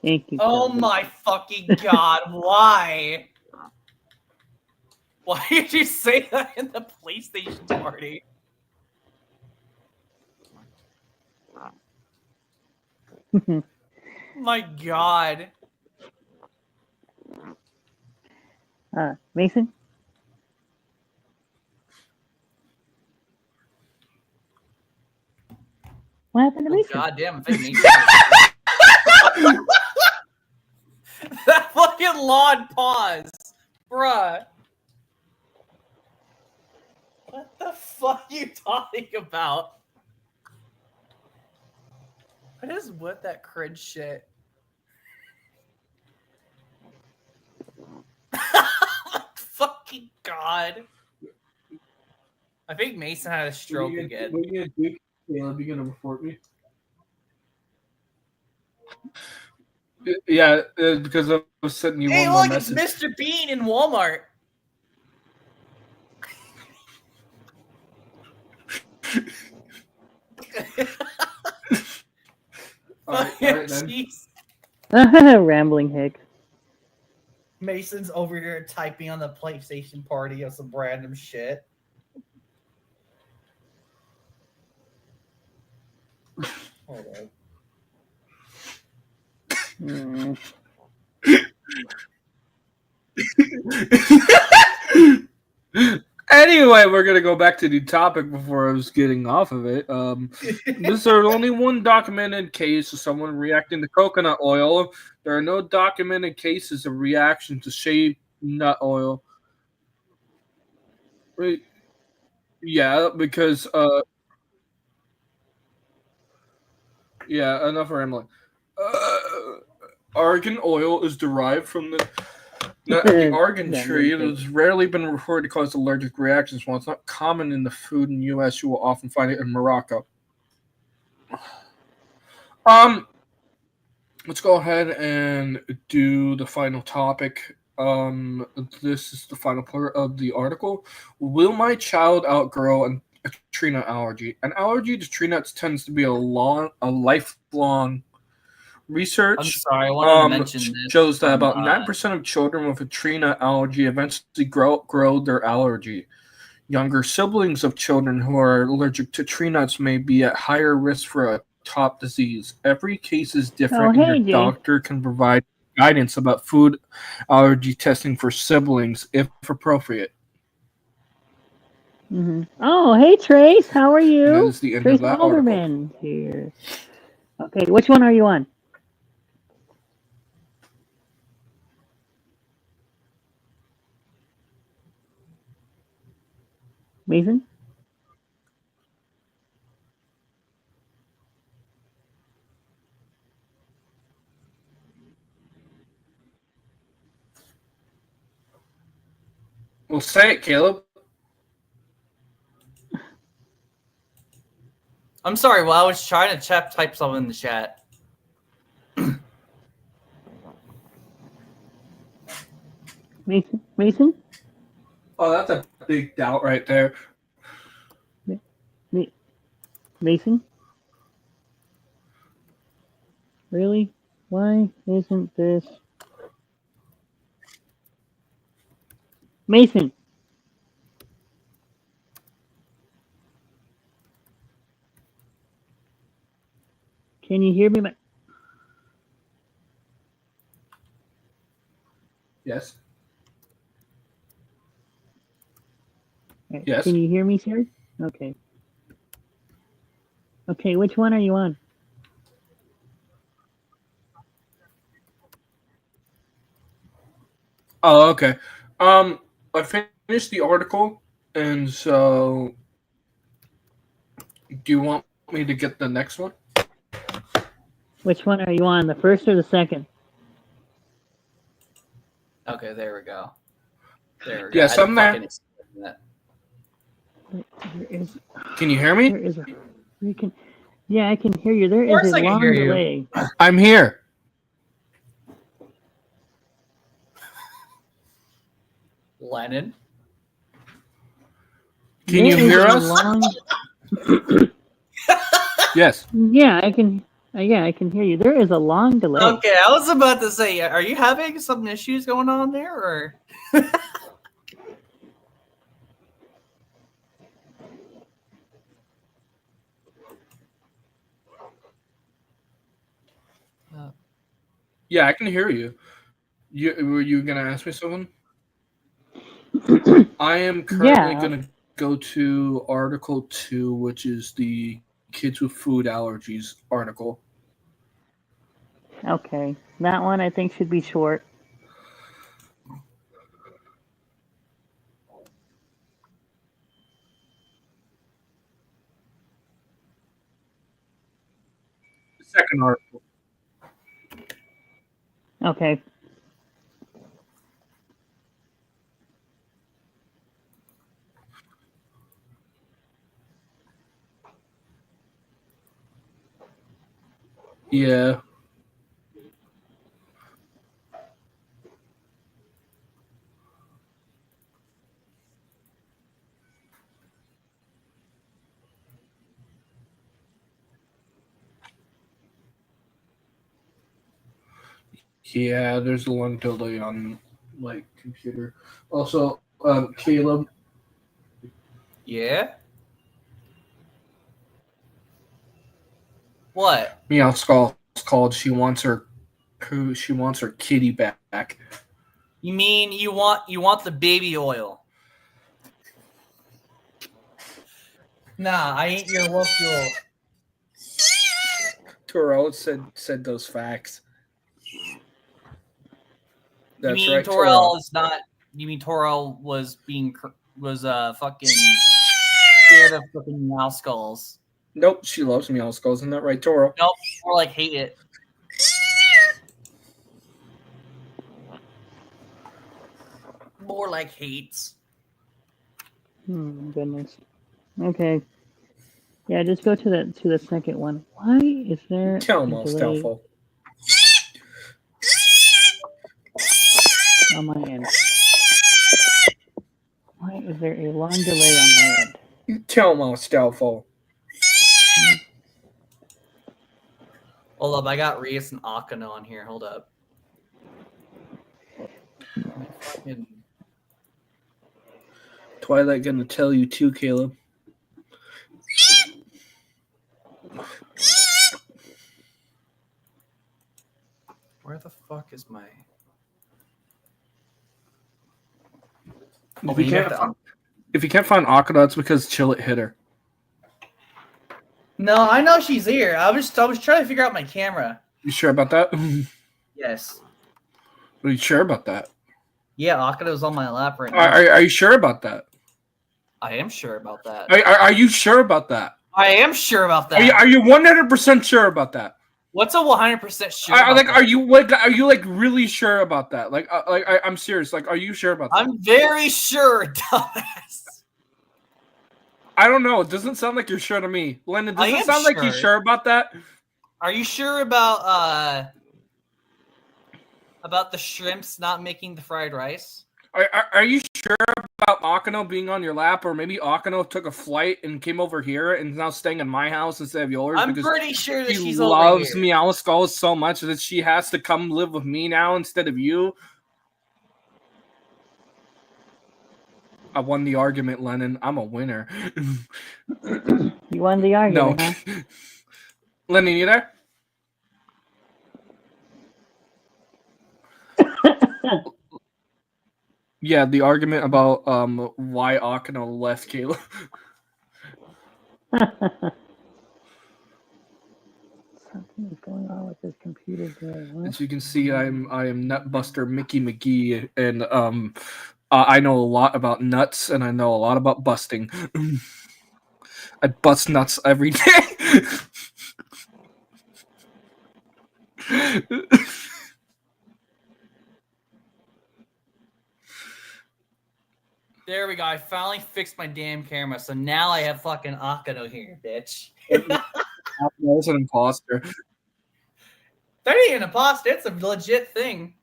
Thank you. Oh Calvin. my fucking god, why? Why did you say that in the PlayStation party? My god. Mason. What happened to Oh, Mason? god damn, I think Mason that fucking lawn pause. Bruh. What the fuck are you talking about? What is with that cringe shit? Fucking god. I think Mason had a stroke again. What are you gonna do, Caleb? You gonna report me? Yeah, because I was sending you Hey, one more look, it's message. Mr. Bean in Walmart. All right then. Jeez. Rambling hick. Mason's over here typing on the PlayStation party of some random shit. Hold on. Hmm. Anyway, we're gonna go back to the topic before I was getting off of it. This is only one documented case of someone reacting to coconut oil. There are no documented cases of reaction to shea nut oil. Yeah, because yeah, enough rambling. Argan oil is derived from the argan tree. It has rarely been reported to cause allergic reactions. While it's not common in the food in the U.S., you will often find it in Morocco. Let's go ahead and do the final topic. This is the final part of the article. Will my child outgrow a tree nut allergy? An allergy to tree nuts tends to be a lifelong. Research I'm sorry, I wanted to mention this shows that from, about 9% of children with a tree nut allergy eventually grow their allergy. Younger siblings of children who are allergic to tree nuts may be at higher risk for a top disease. Every case is different, and your doctor can provide guidance about food allergy testing for siblings if appropriate. Mm-hmm. Oh, hey Trace, how are you? And that is the end Trace of that Alderman article. here. Okay, which one are you on? Mason? Well, say it, Caleb. I'm sorry. Well, I was trying to type something in the chat. Mason? Oh, that's a big doubt right there. Mason? Really? Why isn't this? Mason? Can you hear me? Yes. Yes. Can you hear me, sir? Okay. Okay, which one are you on? Oh, okay. I finished the article, and so do you want me to get the next one? Which one are you on, the first or the second? Okay, there we go. There we go. Yes, I'm there. Can you hear me? There is a freaking. Yeah, I can hear you. There is a long delay. I'm here. Lennon. Can you hear us? Yes. Yeah, I can. Yeah, I can hear you. There is a long delay. Okay, I was about to say, are you having some issues going on there, or? Yeah, I can hear you. Were you gonna ask me something? I am currently gonna go to Article 2, which is the kids with food allergies article. Okay, that one I think should be short. The second article. Okay. Yeah. Yeah, there's a long delay on my computer. Also, Caleb. Yeah. What? Meow Skull's called. She wants her kitty back. You mean you want the baby oil? Nah, I ain't your local. Toro said those facts. That's you mean right, Torel is not? You mean Torel was fucking scared of fucking mouse skulls? Nope, she loves meow skulls. Isn't that right, Toro? Nope, more like hate it. More like hates. Goodness. Okay. Yeah, just go to the second one. Why is there Tell a him all delay stealthful. on my end? Why is there a long delay on my end? Tell him all stealthful. Hold up, I got Reus and Akano on here. Hold up. Fucking... Twilight gonna tell you too, Caleb. Where the fuck is my... If you can't find Akana, it's because Chillet hit her. No, I know she's here. I was trying to figure out my camera. You sure about that? Yes. Are you sure about that? Yeah, Akano's on my lap right now. Are you sure about that? I am sure about that. Are you sure about that? I am sure about that. Are you 100% sure about that? What's a 100% sure? Are you really sure about that? I'm serious. Like, are you sure about that? I'm very sure, dumbass. I don't know. It doesn't sound like you're sure to me. Landon, does it sound like you're sure about that? Are you sure about the shrimps not making the fried rice? Are you sure about Akano being on your lap, or maybe Akano took a flight and came over here and is now staying in my house instead of yours? I'm pretty sure that she's over over here. She loves Meow Skulls so much that she has to come live with me now instead of you. I won the argument, Lennon. I'm a winner. You won the argument, No. huh? Lennon, you there? Yeah, the argument about why Akano left Caleb. Something is going on with this computer today. What? As you can see, I am Nutbuster Mickey McGee, and I know a lot about nuts, and I know a lot about busting. I bust nuts every day. There we go. I finally fixed my damn camera, so now I have fucking Akano here, bitch. Akano's an imposter. That ain't an imposter. It's a legit thing.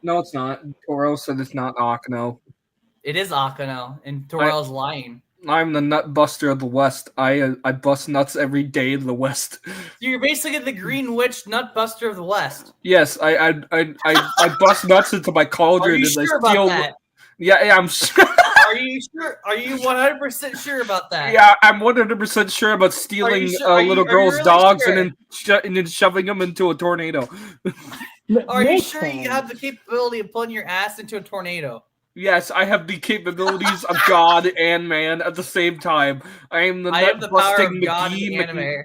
No, it's not. Toro said it's not Akano. It is Akano, and Torel's lying. I'm the nut buster of the West. I bust nuts every day in the West. You're basically the Green Witch nut buster of the West. Yes, I bust nuts into my cauldron. Are you sure about that? Yeah, I'm sure. Are you sure? Are you 100% sure about that? Yeah, I'm 100% sure about stealing little girls' dogs and then shoving them into a tornado. Are you sure you have the capability of pulling your ass into a tornado? Yes, I have the capabilities of God and man at the same time. I am the nut-busting McGee.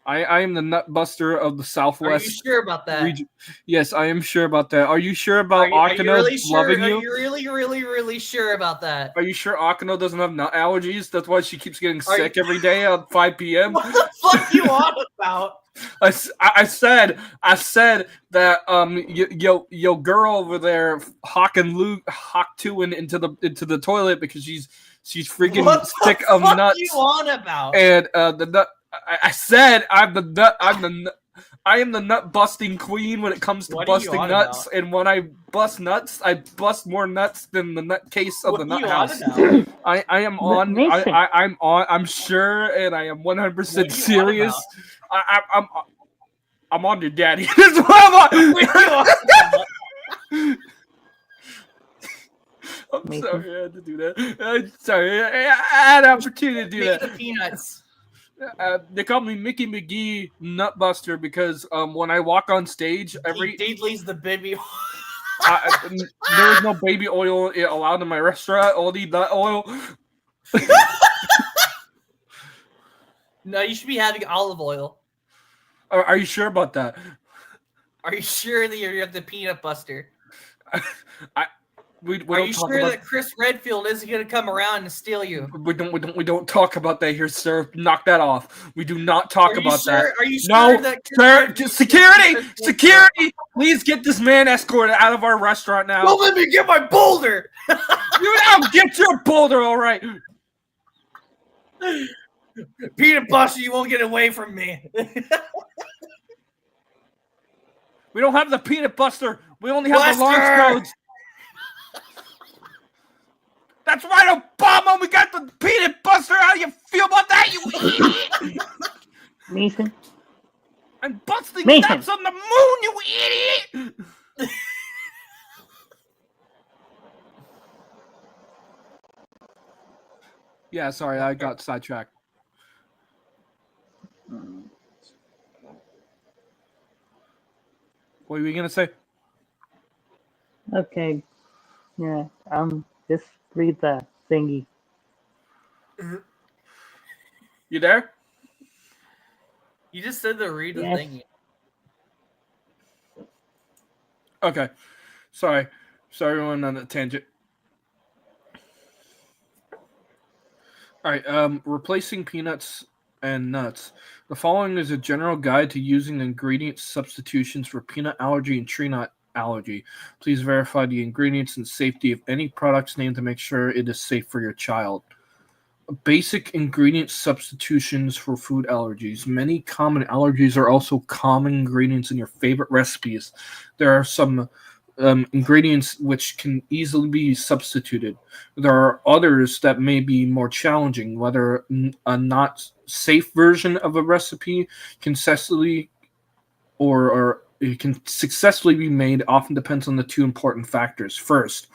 I am the nut buster of the Southwest. Are you sure about that? Region. Yes, I am sure about that. Are you sure about Akano loving you? Are you really sure about that? Are you sure Akano doesn't have nut allergies? That's why she keeps getting sick every day at 5 p.m. What the fuck you on about? I said that yo girl over there hawking into the toilet because she's freaking sick of nuts. What you on about? And the nut. I said I am the nut busting queen when it comes to busting nuts, and when I bust nuts, I bust more nuts than the nut case of the nut house. I'm sure, and I am 100% serious. I'm on your daddy. That's what I'm on. I'm sorry I had to do that. I'm sorry, I had an opportunity to do that. The peanuts. They call me Mickey McGee Nutbuster because when I walk on stage, Deedley's the baby. There is no baby oil allowed in my restaurant. Only nut oil. No, you should be having olive oil. Are you sure about that? Are you sure that you're the peanut buster? We Are don't you talk sure about that Chris Redfield isn't going to come around and steal you? we don't talk about that here, sir. Knock that off. We do not talk about that. Are you No, sure that Chris sir. Redfield Security! Please get this man escorted out of our restaurant now. Don't let me get my boulder. You now get your boulder, all right. Peanut buster, you won't get away from me. We don't have the peanut buster. We only have Buster! the launch codes. That's right, Obama. We got the peanut buster. How do you feel about that, you idiot? Mason. I'm busting Mason. nuts on the moon, you idiot. Yeah, sorry, I got sidetracked. What were you gonna say? Okay. Yeah. Just read the thingy. You there? You just said the read the Yes. thing. Okay. Sorry, we went on a tangent. All right. Replacing peanuts and nuts. The following is a general guide to using ingredient substitutions for peanut allergy and tree nut allergy. Please verify the ingredients and safety of any products named to make sure it is safe for your child. Basic ingredient substitutions for food allergies. Many common allergies are also common ingredients in your favorite recipes. There are some ingredients which can easily be substituted. There are others that may be more challenging, whether a not safe version of a recipe can successfully or it can successfully be made often depends on the two important factors. First,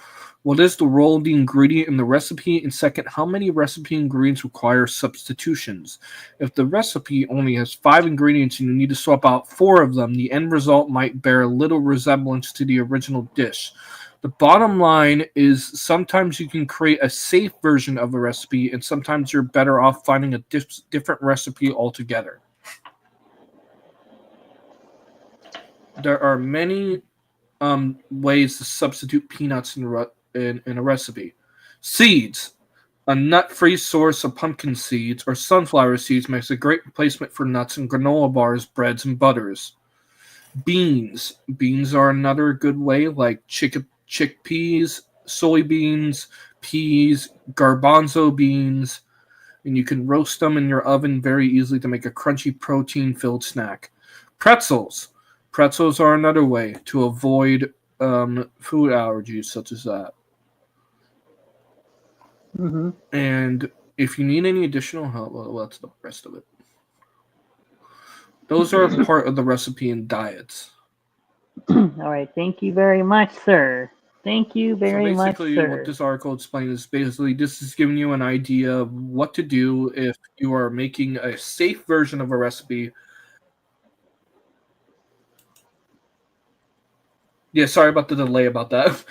what is the role of the ingredient in the recipe? And second, how many recipe ingredients require substitutions? If the recipe only has 5 ingredients and you need to swap out 4 of them, the end result might bear little resemblance to the original dish. The bottom line is sometimes you can create a safe version of a recipe, and sometimes you're better off finding a different recipe altogether. There are many ways to substitute peanuts in a recipe. Seeds. A nut-free source of pumpkin seeds or sunflower seeds makes a great replacement for nuts in granola bars, breads, and butters. Beans. Beans are another good way, like chickpeas, soybeans, peas, garbanzo beans, and you can roast them in your oven very easily to make a crunchy, protein-filled snack. Pretzels. Pretzels are another way to avoid food allergies such as that. Mm-hmm. And if you need any additional help, well, that's the rest of it. Those are part of the recipe in diets. All right. Thank you very much, sir. Thank you very much, basically, sir. what this article explains is basically this is giving you an idea of what to do if you are making a safe version of a recipe. Yeah, sorry about the delay about that.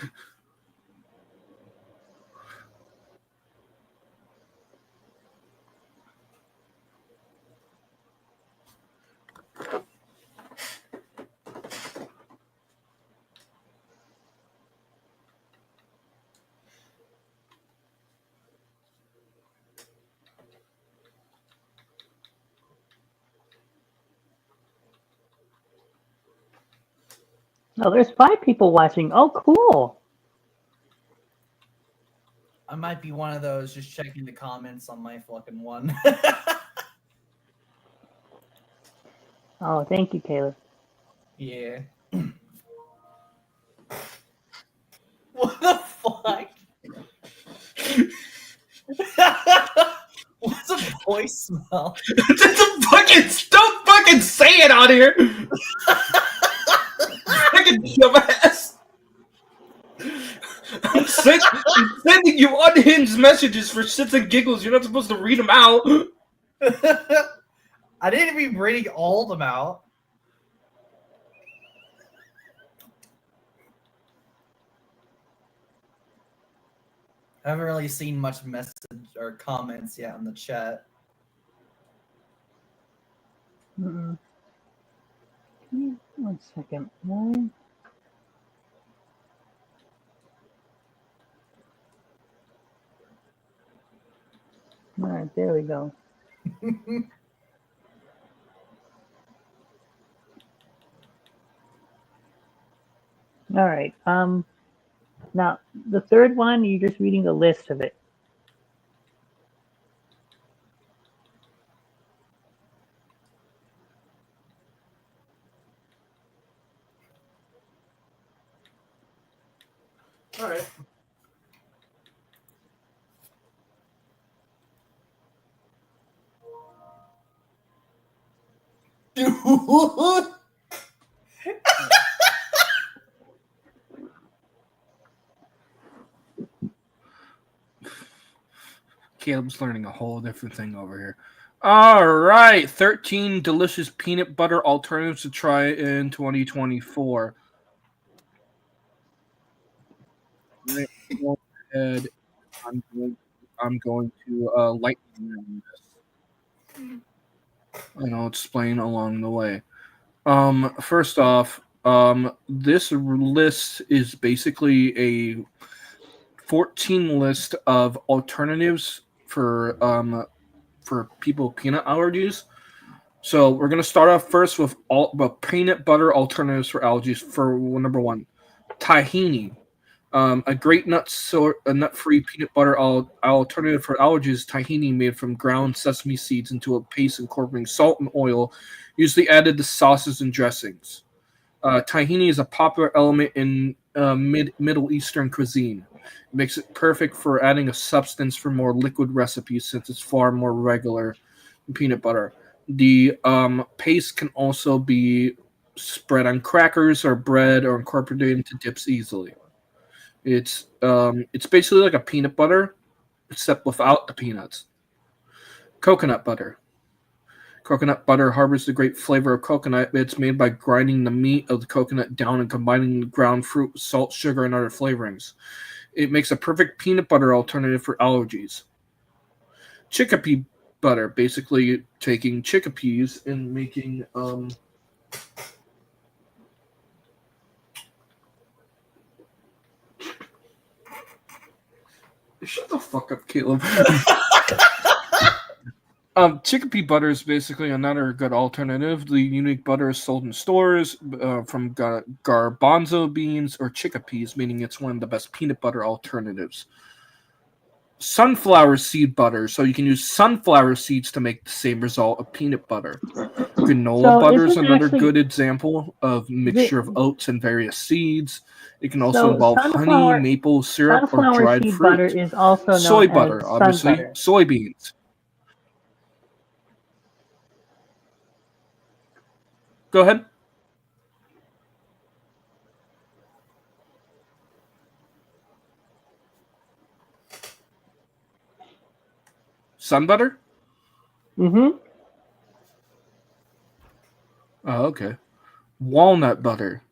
Oh, there's 5 people watching. Oh, cool. I might be one of those just checking the comments on my fucking one. Oh, thank you, Caleb. Yeah. What the fuck? What's a voice smell? Don't fucking say it on here. Fucking dumbass. I'm sending you unhinged messages for shits and giggles. You're not supposed to read them out. I didn't be reading all of them out. I haven't really seen much message or comments yet in the chat. Mm-mm. Give me 1 second. All right, there we go. All right. Now the third one, you're just reading a list of it. All right. Dude. Caleb's learning a whole different thing over here. All right, 13 delicious peanut butter alternatives to try in 2024. Right, go ahead. I'm going to lighten round this, and I'll explain along the way. First off, this list is basically a 14 list of alternatives for people with peanut allergies. So we're gonna start off first with all about peanut butter alternatives for allergies. For number one, tahini, a great a nut-free peanut butter alternative for allergies. Tahini made from ground sesame seeds into a paste incorporating salt and oil, usually added to sauces and dressings. Tahini is a popular element in Middle Eastern cuisine. It makes it perfect for adding a substance for more liquid recipes since it's far more regular than peanut butter. The paste can also be spread on crackers or bread or incorporated into dips easily. It's basically like a peanut butter, except without the peanuts. Coconut butter. Coconut butter harbors the great flavor of coconut. It's made by grinding the meat of the coconut down and combining the ground fruit with salt, sugar, and other flavorings. It makes a perfect peanut butter alternative for allergies. Chickpea butter, basically taking chickpeas and making shut the fuck up, Caleb. Chickpea butter is basically another good alternative. The unique butter is sold in stores from garbanzo beans or chickpeas, meaning it's one of the best peanut butter alternatives. Sunflower seed butter, so you can use sunflower seeds to make the same result of peanut butter. Granola So butter is isn't another actually good example of mixture of the oats and various seeds. It can also so involve honey, sunflower maple syrup, or sunflower dried seed butter fruit. is also known Soy as butter, sun obviously. butter. Soybeans. Go ahead. Sun butter? Mm-hmm. Oh, okay. Walnut butter.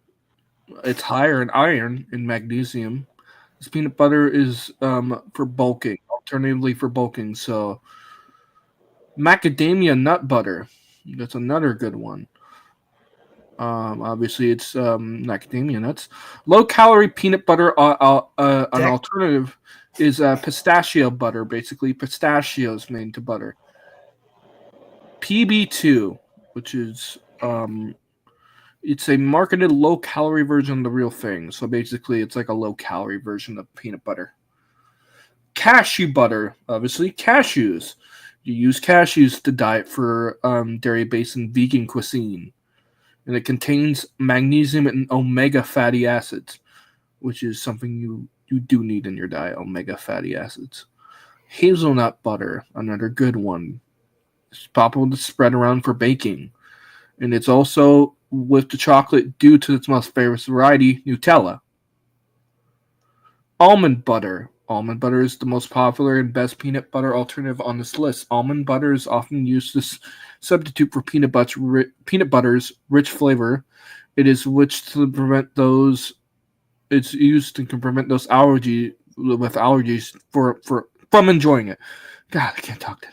It's higher in iron and magnesium. This peanut butter is for bulking, alternatively for bulking. So, macadamia nut butter. That's another good one. Obviously, it's macadamia nuts. Low calorie peanut butter. An alternative is pistachio butter. Basically, pistachios made into butter. PB2, which is it's a marketed low calorie version of the real thing. So basically, it's like a low calorie version of peanut butter. Cashew butter, obviously cashews. You use cashews to diet for dairy-based and vegan cuisine, and it contains magnesium and omega fatty acids, which is something you do need in your diet. Omega fatty acids. Hazelnut butter, another good one. It's popular to spread around for baking, and it's also with the chocolate due to its most famous variety, Nutella. Almond butter. Almond butter is the most popular and best peanut butter alternative on this list. Almond butter is often used as substitute for peanut butter's rich flavor. It is which to prevent those. It's used to prevent those allergies from enjoying it. God, I can't talk today.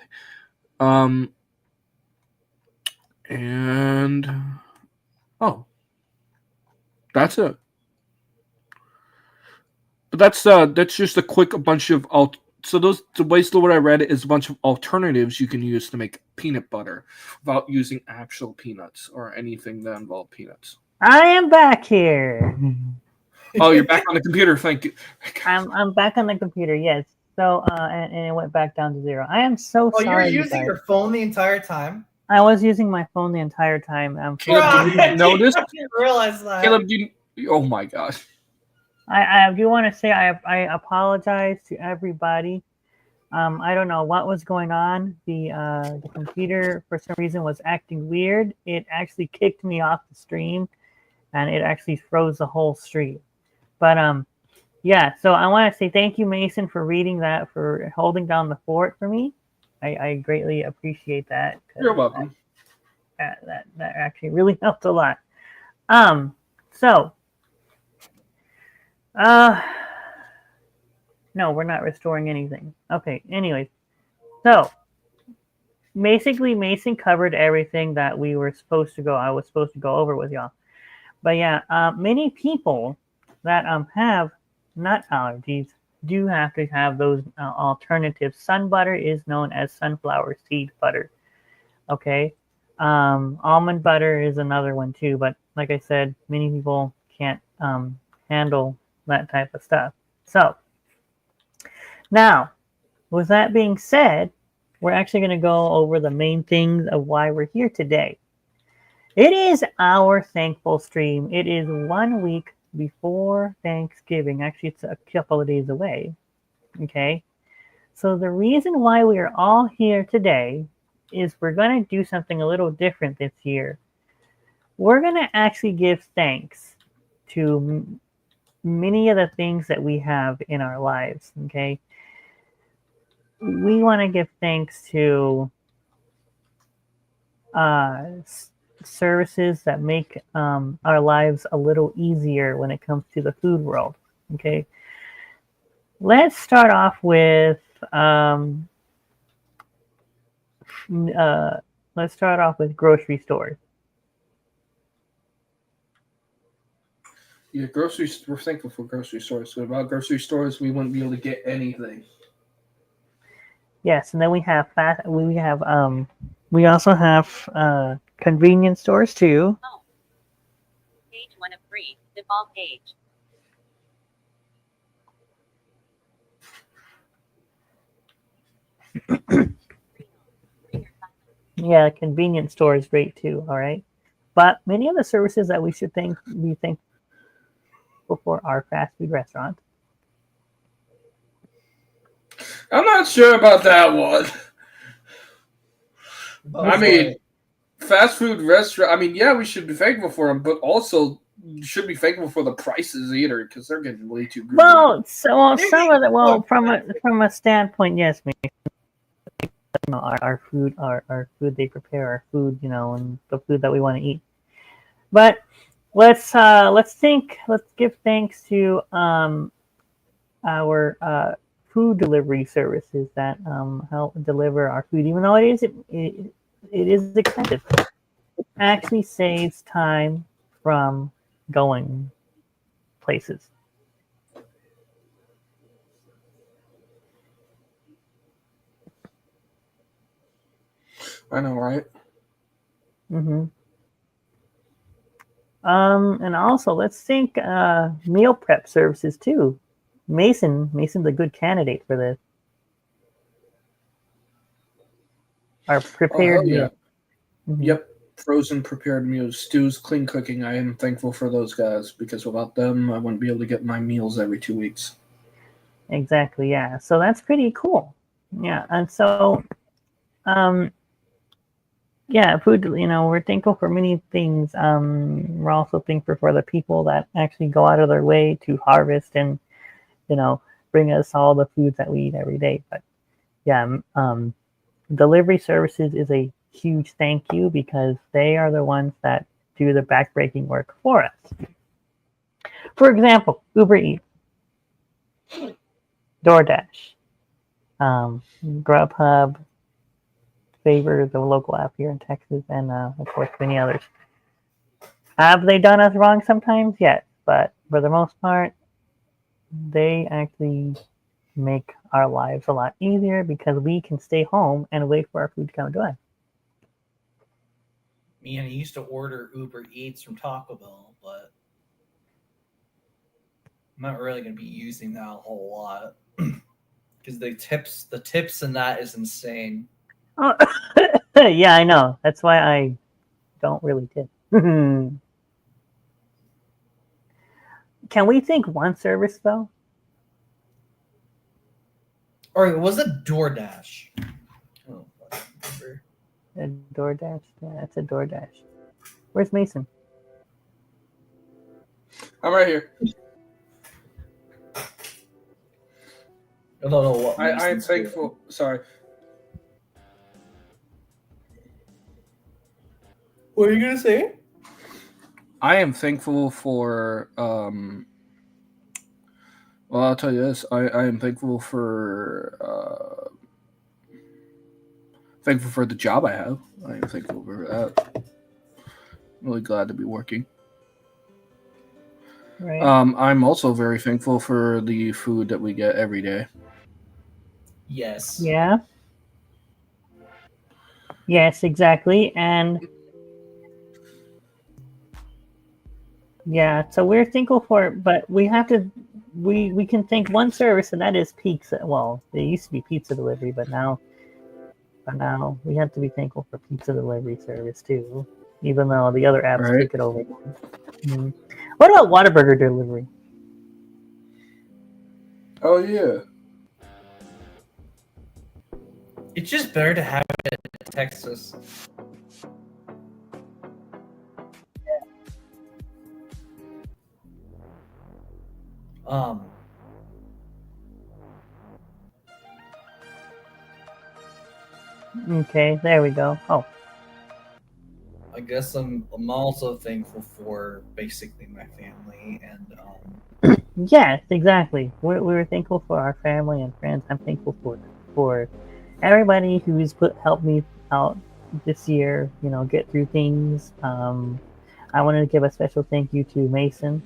And oh, that's it. But that's just a quick bunch of so the ways what I read is a bunch of alternatives you can use to make peanut butter without using actual peanuts or anything that involve peanuts. I am back here. Oh, you're back on the computer. Thank you. I'm back on the computer. Yes. So and it went back down to 0. I am so Oh, sorry. you're using your phone the entire time? I was using my phone the entire time. Caleb, did you notice? I didn't realize that. Caleb, oh my god. I do want to say I apologize to everybody. I don't know what was going on. The computer for some reason was acting weird. It actually kicked me off the stream, and it actually froze the whole stream. But yeah. So I want to say thank you, Mason, for reading that, for holding down the fort for me. I greatly appreciate that. You're welcome. That actually really helped a lot. So. No, we're not restoring anything. Okay, anyways. So, basically, Mason covered everything that I was supposed to go over with y'all. But yeah, many people that have nut allergies do have to have those alternatives. Sun butter is known as sunflower seed butter. Okay? Almond butter is another one too, but like I said, many people can't handle that type of stuff. So, now, with that being said, we're actually going to go over the main things of why we're here today. It is our thankful stream. It is 1 week before Thanksgiving. Actually, it's a couple of days away. Okay? So the reason why we are all here today is we're going to do something a little different this year. We're going to actually give thanks to many of the things that we have in our lives. Okay? We want to give thanks to services that make our lives a little easier when it comes to the food world. Okay, let's start off with grocery stores. Yeah, groceries. We're thankful for grocery stores. So without grocery stores, we wouldn't be able to get anything. Yes, and then we have we also have convenience stores too. Oh. Page 1 of 3, default page. Yeah, convenience store is great too. All right, but many of the services that we should be thankful for are fast food restaurants. I'm not sure about that one. I mean, fast food restaurant. I mean, yeah, we should be thankful for them, but also you should be thankful for the prices either, because they're getting way too good. Well, some of the from a standpoint, yes, maybe. You know, our food they prepare our food, you know, and the food that we want to eat. But let's give thanks to our food delivery services that help deliver our food, even though it is expensive. It actually saves time from going places. I know, right? Mm-hmm. And also let's think meal prep services too. Mason's a good candidate for this. Our prepared meal. Mm-hmm. Yep, frozen prepared meals, stews, clean cooking. I am thankful for those guys, because without them, I wouldn't be able to get my meals every 2 weeks. Exactly, yeah. So that's pretty cool. Yeah, and so, yeah, food, you know, we're thankful for many things. We're also thankful for the people that actually go out of their way to harvest and, you know, bring us all the foods that we eat every day. But yeah, delivery services is a huge thank you, because they are the ones that do the backbreaking work for us. For example, Uber Eats, DoorDash, Grubhub, favor the local app here in Texas, and of course many others. Have they done us wrong sometimes? Yes, but for the most part, they actually make our lives a lot easier because we can stay home and wait for our food to come to us. Man, I used to order Uber Eats from Taco Bell, but I'm not really going to be using that a whole lot because the tips in that is insane. Oh, yeah, I know. That's why I don't really tip. Can we thank one service though? Or was it DoorDash? Oh, whatever. A DoorDash? Yeah, it's a DoorDash. Where's Mason? I'm right here. I don't know what. I'm Mason's doing. thankful. Sorry. What are you gonna say? I am thankful for. Well, I'll tell you this. I am thankful for. Thankful for the job I have. I am thankful for that. Really glad to be working. Right. I'm also very thankful for the food that we get every day. Yes. Yeah. Yes, exactly. And yeah, so we're thankful for it, but we have to we can thank one service, and that is pizza. Well, it used to be pizza delivery, but now we have to be thankful for pizza delivery service too, even though the other apps Right. take it over. What about Whataburger delivery? Oh yeah. It's just better to have it in Texas. Okay, there we go. Oh, I guess I'm also thankful for basically my family and yes, exactly. We're thankful for our family and friends. I'm thankful for everybody who's helped me out this year. You know, get through things. I wanted to give a special thank you to Mason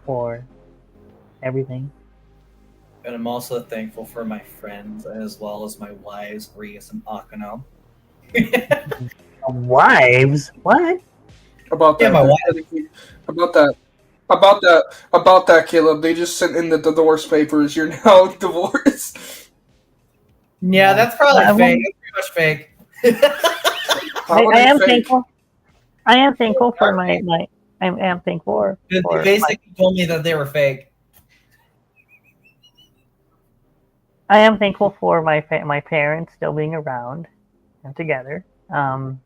for everything. and I'm also thankful for my friends as well as my wives, Rias and Akano. Wives? What? About Yeah, that. my wife. About that, Caleb. They just sent in the divorce papers. You're now divorced. Yeah, that's probably I fake. won't- That's pretty much fake. How I are am they fake? thankful. I am thankful for my. I am thankful They for basically told me that they were fake. I am thankful for my parents still being around and together. You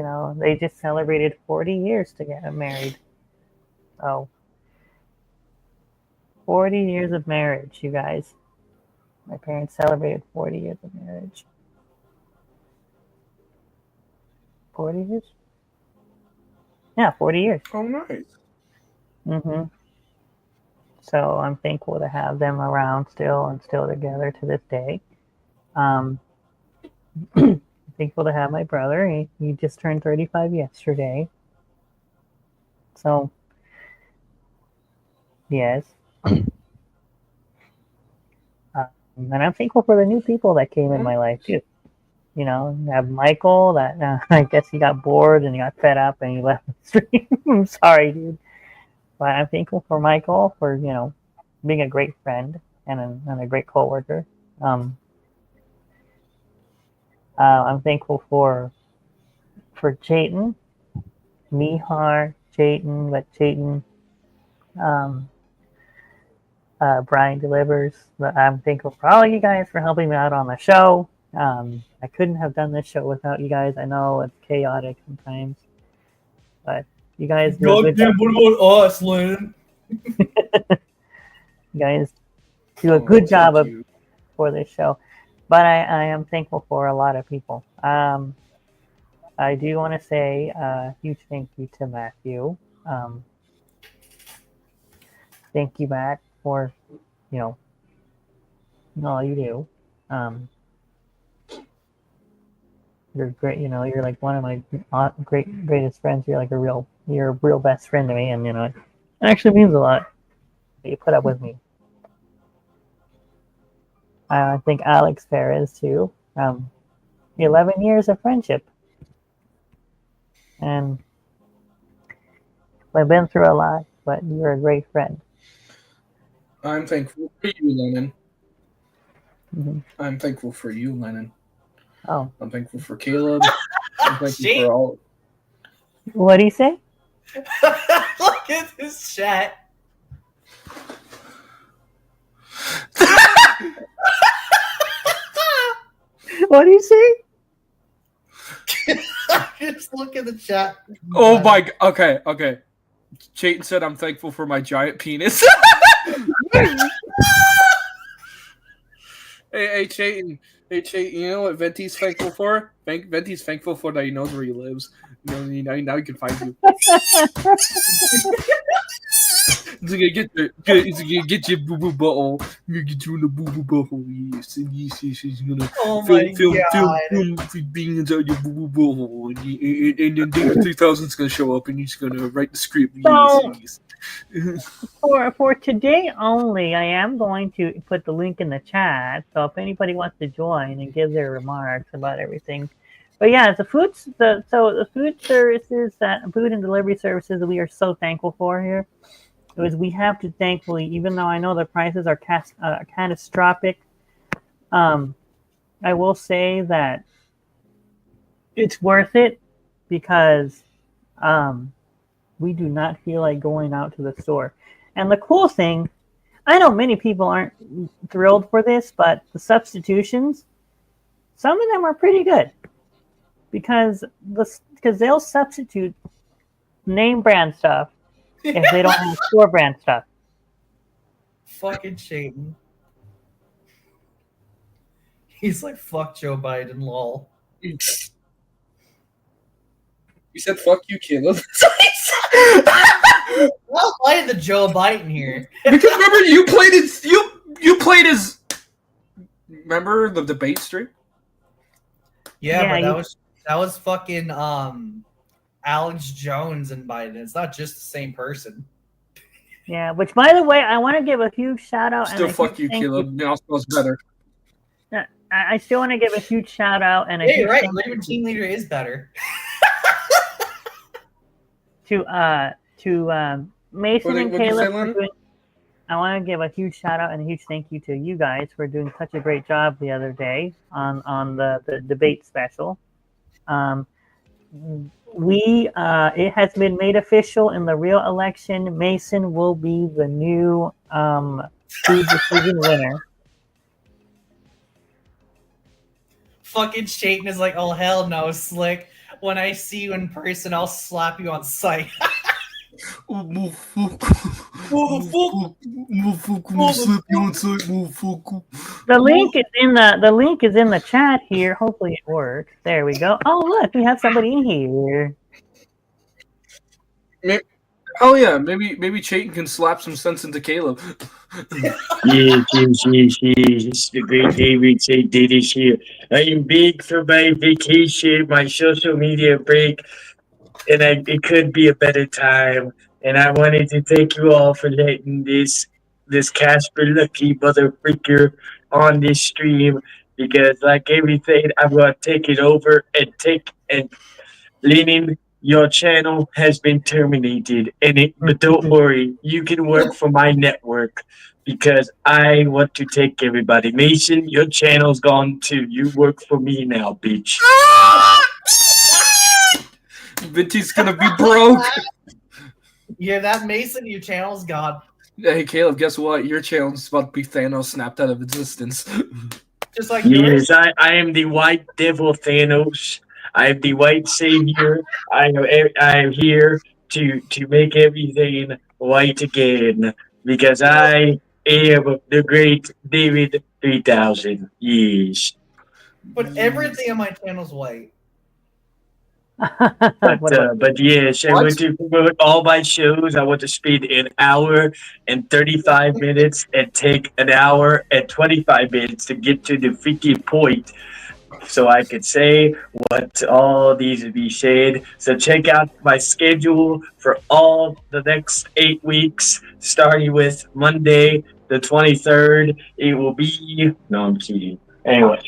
know, they just celebrated 40 years to get married. Oh, 40 years of marriage, you guys. My parents celebrated 40 years of marriage. 40 years? Yeah, 40 years. Oh, nice. hmm So I'm thankful to have them around still and still together to this day. Um, thankful to have my brother. He just turned 35 yesterday. So, yes. And I'm thankful for the new people that came in my life, too. You know, I have Michael that I guess he got bored and he got fed up and he left the stream. I'm sorry, dude. But I'm thankful for Michael for, you know, being a great friend and a great coworker. I'm thankful for Chayton, Mihar, Chayton, but Chayton, um, Brian Delivers. I'm thankful for all you guys for helping me out on the show. I couldn't have done this show without you guys. I know it's chaotic sometimes, but you guys do a good job. What about us, Lynn? You guys do a good job Thank you. for this show. But I am thankful for a lot of people. I do want to say a huge thank you to Matthew. Thank you, Matt, for, you know, all you do. You're great. You know, you're like one of my greatest friends. You're like you're a real best friend to me, and you know, it actually means a lot that you put up with me. I think Alex Perez too. 11 years of friendship, and I've been through a lot, but you're a great friend. I'm thankful for you, Lennon. Mm-hmm. I'm thankful for you, Lennon. Oh, I'm thankful for Caleb. I'm thankful for all. what do you say? Look at this chat. What do you say? Just look at the chat. Oh my. Okay. Chayton said, "I'm thankful for my giant penis." Hey, Chayton. You know what Venti's thankful for? Venti's thankful for that he knows where he lives. Now he can find you. He's gonna get your boo boo butthole. He's gonna get you in the boo boo butthole. Yes. He's gonna film being inside your boo boo butthole. And then David 3000's gonna show up and he's gonna write the script. Yes. For today only, I am going to put the link in the chat. So if anybody wants to join and give their remarks about everything. But yeah, the food services, food and delivery services that we are so thankful for here, is we have to thankfully, even though I know the prices are catastrophic, I will say that it's worth it because we do not feel like going out to the store. And the cool thing, I know many people aren't thrilled for this, but the substitutions, some of them are pretty good. Because they'll substitute name brand stuff if they don't have store brand stuff. Fucking Chayton. He's like, fuck Joe Biden, lol. You said fuck you, Caleb. Well, why the Joe Biden here? Because remember you played his remember the debate stream? Yeah, but that was fucking Alex Jones and Biden. It's not just the same person. Yeah, which by the way, I want to give a huge shout out. Still fuck you, Caleb. Now smells better. I still want to give a huge shout out and Hey, right, Living Team Leader is better. to Mason and Caleb. I want to give a huge shout out and a huge thank you to you guys for doing such a great job the other day on the debate special. It has been made official in the real election. Mason will be the new food decision winner. Fucking Chayton is like, oh hell no, Slick. When I see you in person, I'll slap you on sight. The link is in the chat here. Hopefully it works. There we go. Oh look, we have somebody in here. Oh yeah, maybe Chayton can slap some sense into Caleb. Yes, it's the great David St. Dennis here. I am big for my vacation, my social media break, and it could be a better time. And I wanted to thank you all for letting this Casper Lucky motherfucker on this stream, because like everything, I'm gonna take it over and Lenin, your channel has been terminated, but don't worry, you can work for my network because I want to take everybody. Mason, your channel's gone too. You work for me now, bitch. Vinty's gonna be broke. Yeah, that Mason, your channel's gone. Hey Caleb, guess what? Your channel's about to be Thanos snapped out of existence. Just like yours. I am the white devil Thanos. I am the white savior. I am here to make everything white again because I am the great David 3000. Yes. But everything on my channel's white. But yes, I want to promote all my shows. I want to spend an hour and 35 minutes and take an hour and 25 minutes to get to the 50 point. so I could say what all needs to be said. So check out my schedule for all the next 8 weeks, starting with Monday the 23rd. It will be no, I'm cheating. Anyway,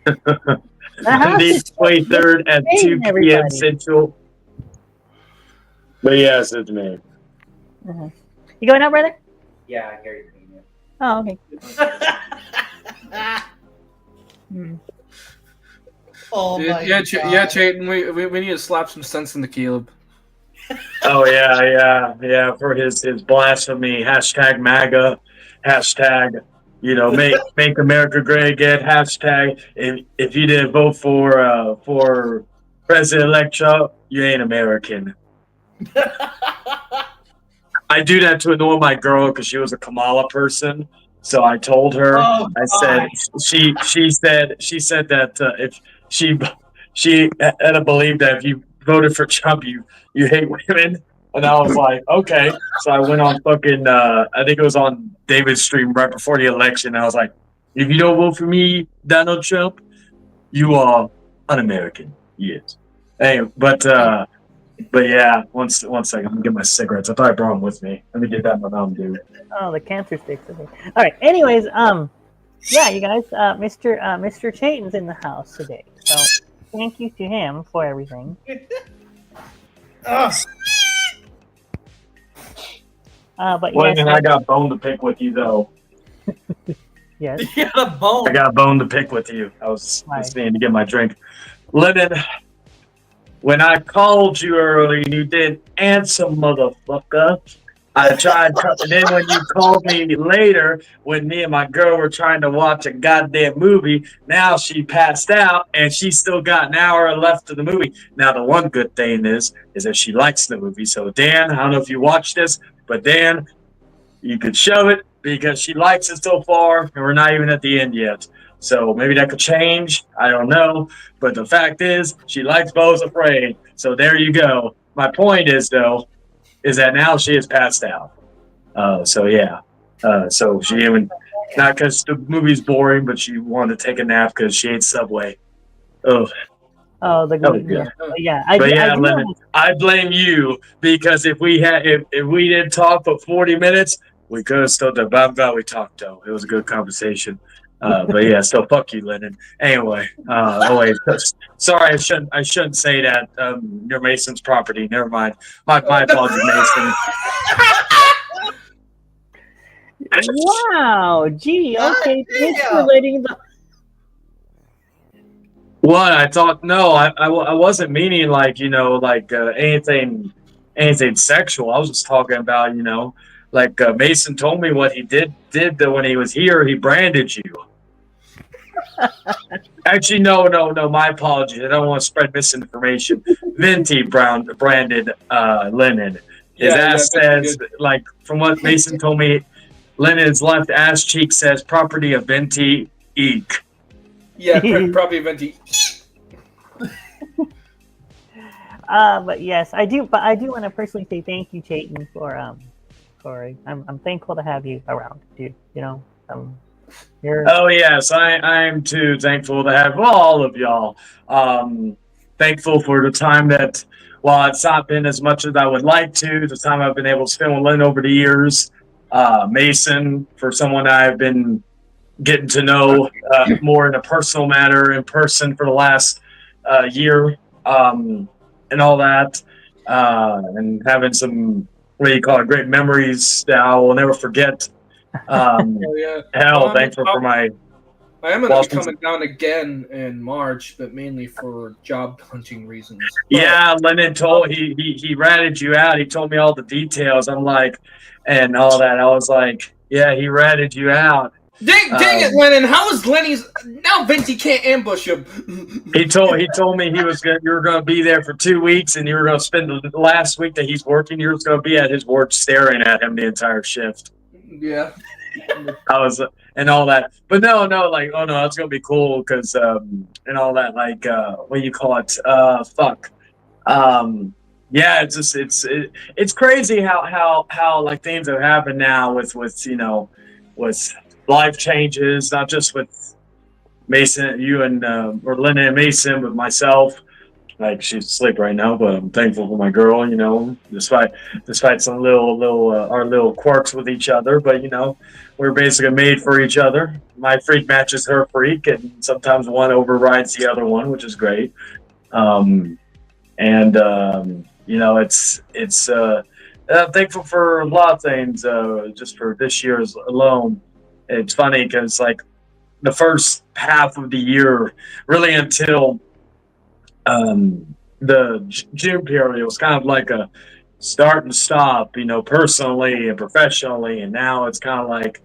The house Monday is 23rd at 2 p.m. everybody. Central. But yes, it's me. Uh-huh. You going out, brother? Yeah, I hear you. Oh, okay. Hmm. Oh my Yeah, god. Chayton, we need to slap some sense into Caleb. Oh yeah. For his blasphemy, hashtag MAGA, hashtag make America great again, hashtag if you didn't vote for President elect Trump, you ain't American. I do that to annoy my girl because she was a Kamala person. So I told her, Oh, I said God. she said that if she had to believe that if you voted for Trump, you hate women. And I was like, okay. So I went on fucking I think it was on David's stream right before the election. I was like, if you don't vote for me, Donald Trump, you are un-American. Yes. Hey, but yeah, one second. Let me get my cigarettes. I thought I brought them with me. Let me get that in my mouth, dude. Oh, the cancer sticks. Okay. All right. Anyways, yeah, you guys, Mr. Chayton's in the house today, so thank you to him for everything. Ugh. But Well, yes, I got a bone to pick with you, though. yes. You got a bone. I got a bone to pick with you. I was Right. listening to get my drink. Lennon, when I called you early, you didn't answer, motherfucker. I tried, and then when you called me later, when me and my girl were trying to watch a goddamn movie, now she passed out and she still got an hour left of the movie. Now the one good thing is that she likes the movie. So Dan, I don't know if you watched this, but Dan, you could shove it because she likes it so far, and we're not even at the end yet. So maybe that could change. I don't know. But the fact is, she likes Bo's Afraid. So there you go. My point is, though, is that now she is passed out. So yeah. So she even, not because the movie's boring, but she wanted to take a nap because she ate Subway. Oh, Oh, the that was good. good. Yeah. I But do, yeah, I do Lennon, I blame you because if we didn't talk for 40 minutes, we could have still done. But I'm glad we talked though. It was a good conversation. But yeah, so fuck you, Lennon. Anyway, oh wait, sorry, I shouldn't say that. You're Mason's property. Never mind. My apologies, Mason. Wow. Gee. Okay. Thanks for damn. letting the. What I thought? No, I wasn't meaning like anything sexual. I was just talking about like Mason told me what he did that when he was here. He branded you. Actually, no. My apologies. I don't want to spread misinformation. Venti branded Lennon. His ass says, like from what Mason told me, Lennon's left ass cheek says property of Venti Eek. Yeah, probably Venti. But yes, I do. But I do want to personally say thank you, Chayton, for I'm thankful to have you around, dude. You're. Oh yes, I'm too thankful to have all of y'all. Thankful for the time that, while it's not been as much as I would like to, the time I've been able to spend with Lynn over the years. Mason, for someone I've been getting to know more in a personal manner in person for the last year, and all that, and having some, what do you call it, great memories that I will never forget. Yeah. Hell, thankful for my. I am going to be coming down again in March, but mainly for job hunting reasons. But, Yeah, Lennon told he ratted you out. He told me all the details. I'm like, and all that. I was like, yeah, he ratted you out. Dang it, Lennon! How is Lenny's now? Venti can't ambush him. He told me you were gonna be there for 2 weeks, and you were gonna spend the last week that he's working. You were gonna be at his work, staring at him the entire shift. Yeah. I was and all that, but no, like, oh no, it's gonna be cool because and all that, like what do you call it? Fuck. Yeah, it's just it's crazy how like things have happened now with with life changes, not just with Mason, you and or Linda and Mason with myself. Like she's asleep right now, but I'm thankful for my girl. You know, despite some little our little quirks with each other, but you know, we're basically made for each other. My freak matches her freak, and sometimes one overrides the other one, which is great. Um, and you know, I'm thankful for a lot of things. Just for this year's alone, it's funny because like the first half of the year, really until the June period, it was kind of like a start and stop, you know, personally and professionally, and now it's kind of like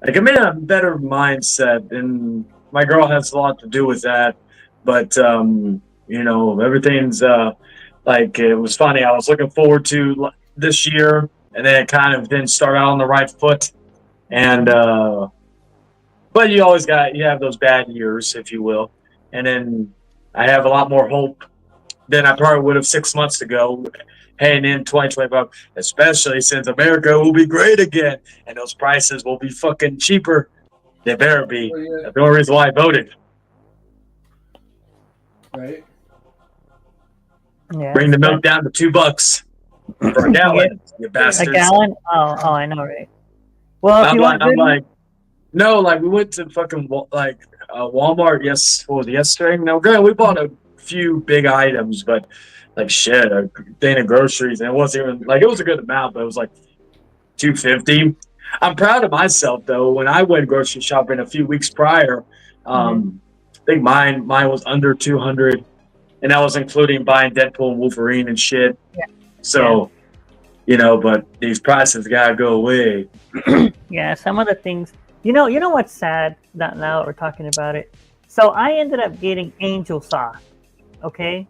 I'm in a better mindset, and my girl has a lot to do with that. But you know, everything's like it was funny. I was looking forward to this year, and then it kind of didn't start out on the right foot, and but you have those bad years, if you will, and then I have a lot more hope than I probably would have 6 months ago heading in 2025, especially since America will be great again and those prices will be fucking cheaper. They better be. That's the only reason why I voted. Right. Yeah. Bring the milk down to $2 for a gallon, you A bastards. gallon? Oh, I know, right? Well, if I'm you like, want I'm good like, no, like we went to fucking Walmart. What was it, yesterday? Now, granted, we bought a few big items, but like shit, a thing of groceries, and it wasn't even like it was a good amount, but it was like $2.50. I'm proud of myself though. When I went grocery shopping a few weeks prior, I think mine was under 200, and that was including buying Deadpool and Wolverine and shit. Yeah. So, you know, but these prices gotta go away. Yeah, some of the things. You know what's sad? Now that we're talking about it. So I ended up getting Angel Soft, okay,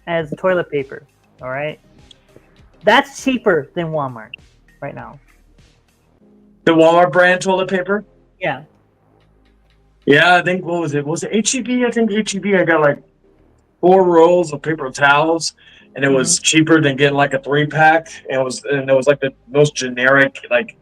as toilet paper. All right, that's cheaper than Walmart right now. The Walmart brand toilet paper. Yeah. Yeah, I think what was it? Was it HEB? I think HEB. I got like 4 rolls of paper towels, and it was cheaper than getting like a 3-pack. And it was like the most generic like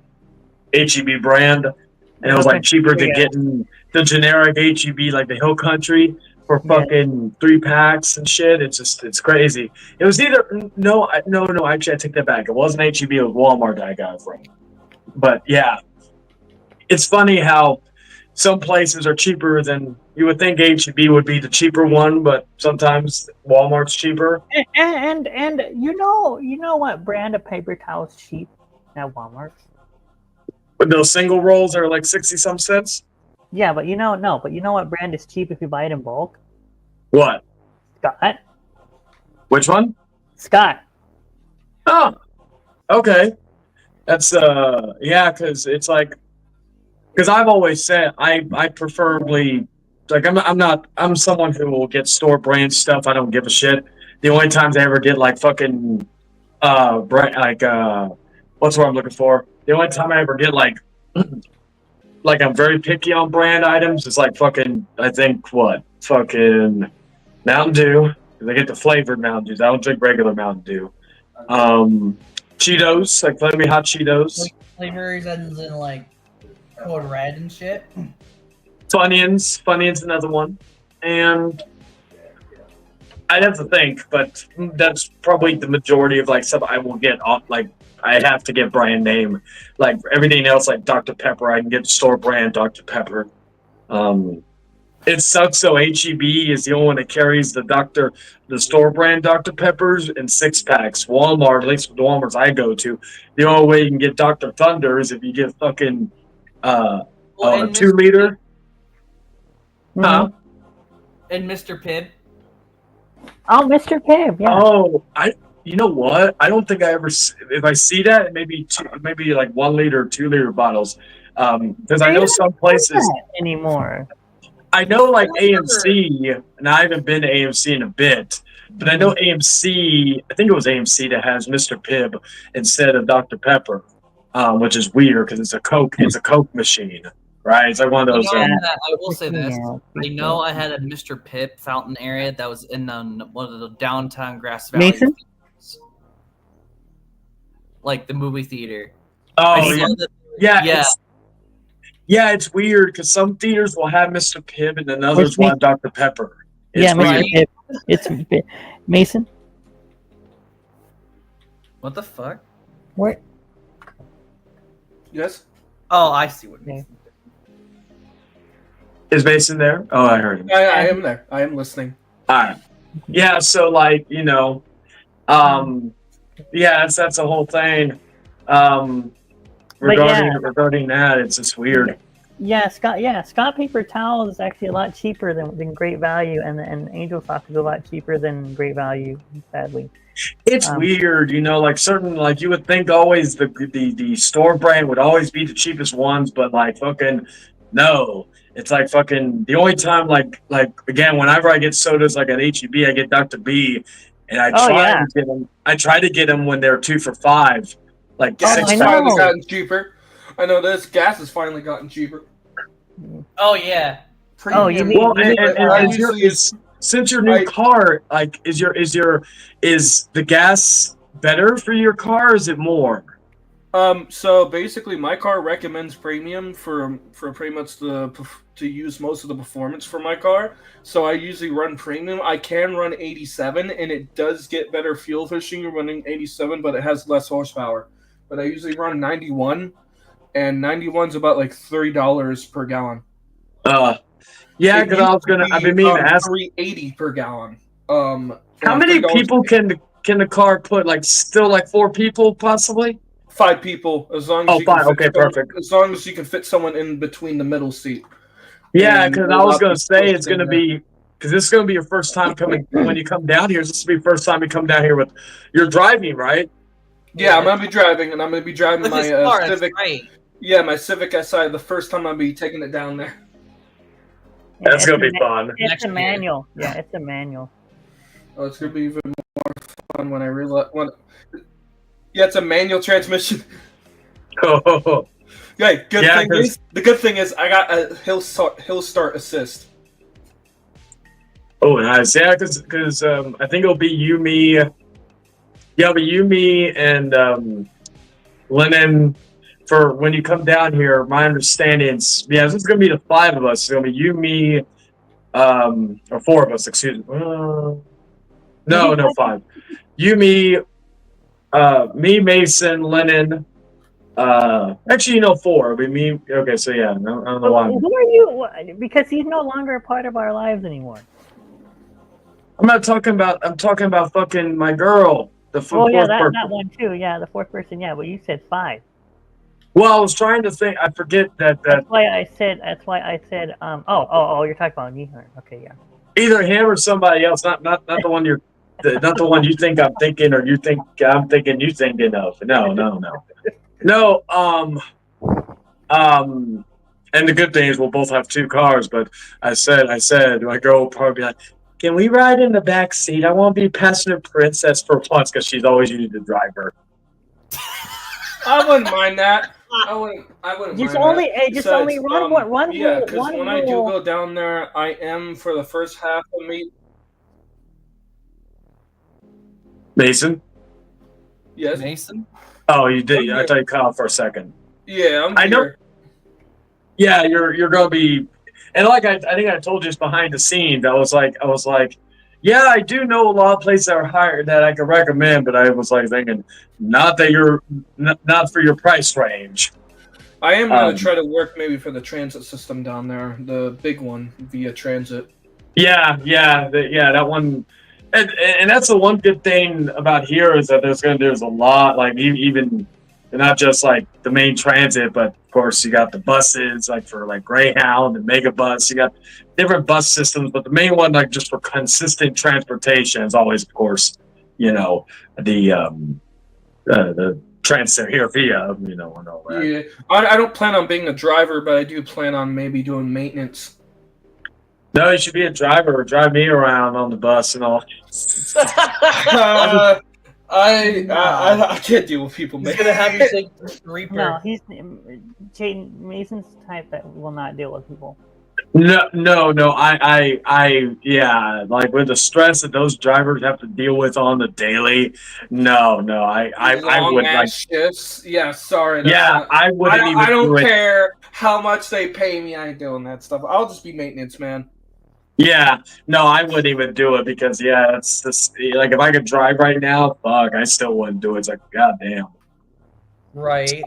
HEB brand, and it was like cheaper than getting the generic HEB like the Hill Country for fucking 3 packs and shit. It's crazy. It was either no. Actually, I take that back. It wasn't HEB. It was Walmart that I got it from. But yeah, it's funny how some places are cheaper than you would think. HEB would be the cheaper one, but sometimes Walmart's cheaper. And you know what brand of paper towel is cheap at Walmart? But those single rolls are like 60-some cents. Yeah, but you know what brand is cheap if you buy it in bulk? What? Scott. Which one? Scott. Oh, okay. That's yeah, because it's like, because I've always said I preferably like I'm someone who will get store brand stuff. I don't give a shit. The only times I ever get like fucking brand what's what I'm looking for? The only time I ever get like like I'm very picky on brand items is like fucking I think fucking Mountain Dew, because I get the flavored Mountain Dews. I don't drink regular Mountain Dew. Cheetos, like Flaming Hot Cheetos. Flavors as in like code red and shit. Funyuns, another one, and I'd have to think, but that's probably the majority of like stuff I will get off. Like I have to get brand name, like everything else, like Dr. Pepper, I can get store brand Dr. Pepper. It sucks. So HEB is the only one that carries the store brand Dr. Peppers in 6-packs. Walmart, at least with the Walmarts I go to, the only way you can get Dr. Thunder is if you get fucking a 2-liter. Huh? And Mr. Pibb. Oh, Mr. Pibb. Yeah. Oh, you know what? I don't think I ever. If I see that, maybe like 1 liter, 2-liter bottles. Because I know some places anymore. I know like AMC, and I haven't been to AMC in a bit, but I know AMC. I think it was AMC that has Mr. Pibb instead of Dr. Pepper, which is weird because it's a Coke. It's a Coke machine, right? It's like one of those. I will say this. I know I had a Mr. Pibb fountain area that was in one of the downtown Grass Valley. Mason? Like the movie theater. Oh, yeah. Yeah, it's weird because some theaters will have Mr. Pibb and then others Which will have Dr. Pepper. It's yeah, weird. Mr. Pibb. It's Mason. What the fuck? Where? Yes. Oh, I see what it Okay. means. Is Mason there? Oh, I heard him. I am there. I am listening. All right. Yeah, so like, you know, yeah, that's the whole thing. Regarding that, it's just weird. Yeah, Scott paper towel is actually a lot cheaper than Great Value, and Angel Sock is a lot cheaper than Great Value. Sadly, It's weird, you know, like certain, like you would think always the store brand would always be the cheapest ones, but like fucking no. It's like fucking the only time like again, whenever I get sodas like at HEB, I get Dr. B, and I try to get them when they're 2 for $5, like Gas I has know. finally gotten cheaper. I know this. Gas has finally gotten cheaper. Oh yeah. Oh, you mean- Well, I usually use- since your new car, like, is the gas better for your car? Or is it more? So basically, my car recommends premium for pretty much to use most of the performance for my car. So I usually run premium. I can run 87, and it does get better fuel efficiency running 87, but it has less horsepower. But I usually run 91, and 91's about like $30 per gallon. Yeah, because I've been meaning to ask. $3.80 per gallon. How many people can the car put? Like still like 4 people possibly? 5 people, as long as you five. can fit Okay, perfect. As long as you can fit someone in between the middle seat. Yeah, And because a I lot was of gonna people say it's in gonna there. be because this is gonna be your first time coming when you come down here. This will be your first time you come down here with you're driving, right? Yeah, I'm gonna be driving, and I'm gonna be driving Look my at this car, it's Civic. great. Yeah, my Civic SI. The first time I'll be taking it down there. That's it's gonna a be ma- fun. It's Next a year. manual. Yeah, it's a manual. Oh, it's gonna be even more fun when I realize when. Yeah, it's a manual transmission. Oh, Okay, Yeah, the good thing is I got a hill start assist. nice. Yeah, because I think it'll be you, me. Yeah, it'll be you, me, and Lennon. For when you come down here, my understanding is this is gonna be the 5 of us. It's gonna be you, me, or 4 of us. Excuse me. No, 5. You, me, me, Mason, Lennon. Actually, 4. It'll be me. Okay, so yeah, I don't know why. Who are you? Because he's no longer a part of our lives anymore. I'm not talking about. I'm talking about fucking my girl. The Oh yeah, fourth that person. one too. Yeah, the 4th person. Yeah, but you said 5. Well, I was trying to think. I forget that That's why I said. Oh, you're talking about me. Okay, yeah. either him or somebody else. Not the one not the one you think I'm thinking, or you think I'm thinking you thinking of. No. And the good thing is we'll both have 2 cars. But I said my girl will probably be like, "Can we ride in the back seat? I want to be passenger princess for once," because she's always used the driver. I wouldn't mind that. I wouldn't Just mind only, that. just only Besides, one. Yeah, rule- because one when I do rule- go down there, I am for the first half of me. Mason. Yes. Mason? Oh, you did. I'm I thought you cut off for a second. Yeah, I'm I know- here. Yeah, you're gonna be, and like I think I told you just behind the scenes. I was like, yeah, I do know a lot of places that are higher that I could recommend, but I was like thinking, not that you're not for your price range. I am gonna try to work maybe for the transit system down there, the big one via transit. Yeah, that one, and that's the one good thing about here is that there's a lot, like even not just like the main transit, but of course you got the buses like for like Greyhound and Megabus. You got different bus systems, but the main one like just for consistent transportation is always, of course, the transit here via and all that. Yeah, I don't plan on being a driver, but I do plan on maybe doing maintenance. No, you should be a driver or drive me around on the bus and all. I can't deal with people. He's gonna have you take Reaper. No, he's Jaden Mason's the type that will not deal with people. No. Yeah, like with the stress that those drivers have to deal with on the daily. No, I would like. shifts. Yeah, sorry. Yeah, I wouldn't even I don't do it. care. how much they pay me, I ain't doing that stuff. I'll just be maintenance man. Yeah, no, I wouldn't even do it because it's just like if I could drive right now, fuck, I still wouldn't do it. It's like goddamn. Right.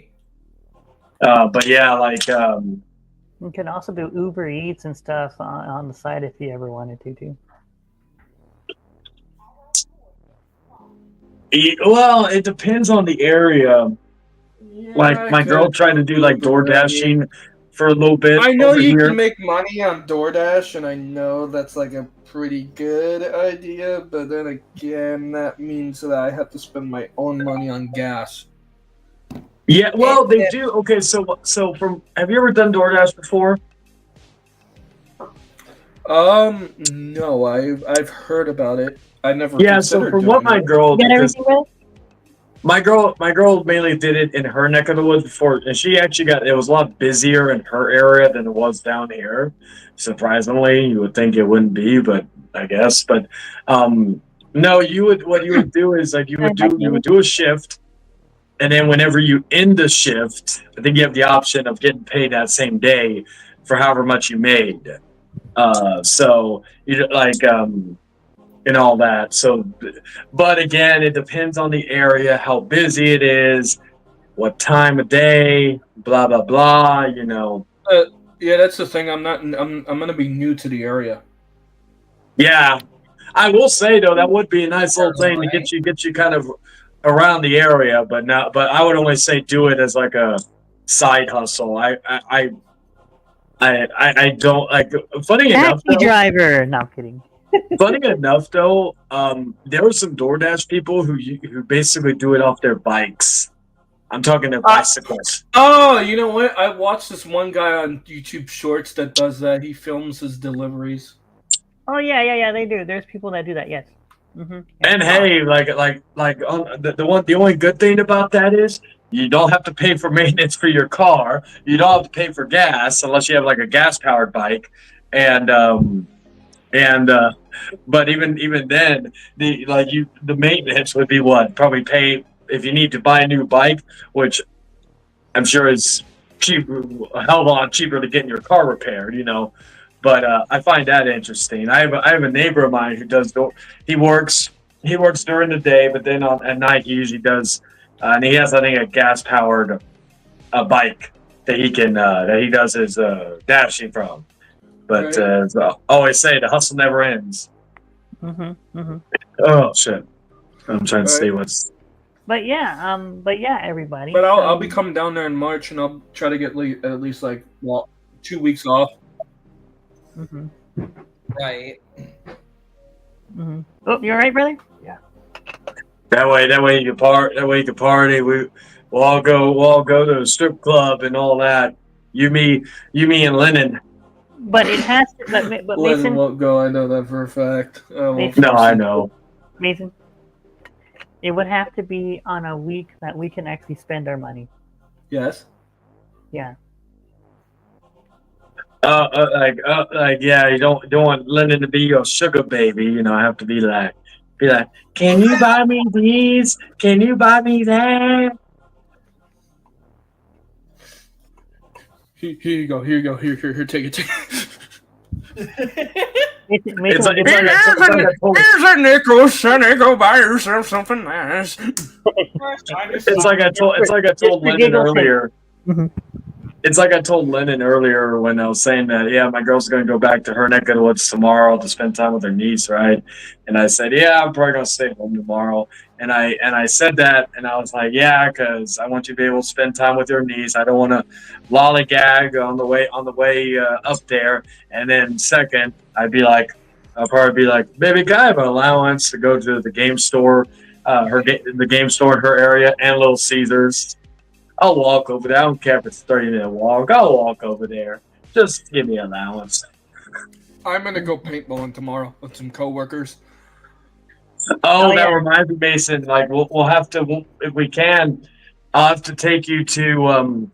But yeah, like You can also do Uber Eats and stuff on the side if you ever wanted to, too. well, it depends on the area. Yeah, Like my girl tried to do like door dashing for a little bit I know over you here. can make money on DoorDash, and I know that's like a pretty good idea, but then again, that means that I have to spend my own money on gas. Yeah, well, they do. Okay, so from have you ever done DoorDash before? No, I've heard about it. I never Yeah, so considered from doing what my it. girl, You got because everything ready? my girl mainly did it in her neck of the woods before, and she actually it was a lot busier in her area than it was down here. Surprisingly, you would think it wouldn't be, but I guess. But no, what you would do is like you would do a shift, and then whenever you end the shift, I think you have the option of getting paid that same day for however much you made. So you like and all that. So, but again, it depends on the area, how busy it is, what time of day, blah blah blah. Yeah, that's the thing. I'm gonna be new to the area. Yeah, I will say though that would be a nice little thing to Right. get you kind of around the area, but I would only say do it as like a side hustle. I don't like. Funny enough, Taxi though, driver. No, I'm kidding. funny enough though, there were some DoorDash people who basically do it off their bikes. I'm talking their bicycles. Oh, you know what? I watched this one guy on YouTube Shorts that does that. He films his deliveries. Oh, yeah, they do. There's people that do that, yes. Mm-hmm. And hey, the only good thing about that is you don't have to pay for maintenance for your car. You don't have to pay for gas unless you have like a gas powered bike, and but even then the maintenance would be what probably pay if you need to buy a new bike, which I'm sure is cheap, a hell of a lot cheaper to getting your car repaired, But I find that interesting. I have a neighbor of mine who does. He works during the day, but then at night he usually does. And he has, I think, a gas powered bike that he does his dashing from. But as I always say, the hustle never ends. Mm-hmm. Mm-hmm. Oh shit! I'm trying to see what's. But yeah, everybody. But I'll be coming down there in March, and I'll try to get at least 2 weeks off. Mm-hmm. Right. Mm-hmm. Oh, you all right, brother? Yeah. That way you can party. We'll all go to the strip club and all that. You, me, and Lennon. But it has to. But Lennon Mason won't go. I know that for a fact. No, I know. Mason, it would have to be on a week that we can actually spend our money. Yes. Yeah. Yeah, you don't want Lennon to be your sugar baby. I have to be like, can you buy me these? Can you buy me that? Here you go. Here, take it. Mason, It's like Here's a nickel, sonny. Go buy yourself something nice. it's like I told Lennon earlier. Mm-hmm. It's like I told Lennon earlier when I was saying that, yeah, my girl's going to go back to her neck of the woods tomorrow to spend time with her niece, right? And I said, yeah, I'm probably going to stay home tomorrow. And I said that, and I was like, yeah, because I want you to be able to spend time with your niece. I don't want to lollygag on the way up there. And then second, I'll probably be like, baby, can I have an allowance to go to the game store, the game store in her area, and Little Caesars? I'll walk over there. I don't care if it's a 30-minute walk. I'll walk over there. Just give me an allowance. I'm gonna go paintballing tomorrow with some coworkers. Oh, that reminds me, Mason. Like we'll have to, if we can, I'll have to take you to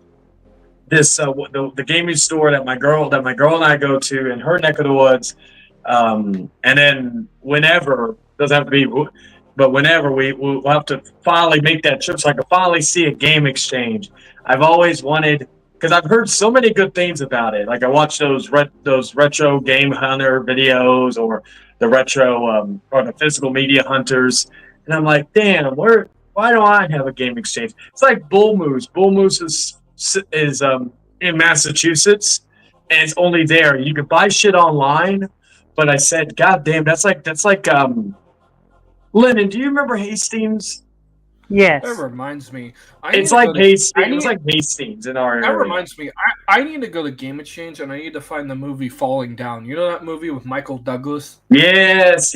this the gaming store that my girl and I go to in her neck of the woods. And then whenever, doesn't have to be, but whenever we'll have to finally make that trip so I can finally see a game exchange. I've always wanted because I've heard so many good things about it. Like I watched those retro game hunter videos or the retro or the physical media hunters, and I'm like, damn, why don't I have a game exchange? It's like Bull Moose. Bull Moose is in Massachusetts, and it's only there. You can buy shit online, but I said, God damn, that's like Lennon, do you remember Hastings? Yes. That reminds me. It's like Hastings in our That area. reminds me. I need to go to Game Exchange and I need to find the movie Falling Down. You know that movie with Michael Douglas? Yes.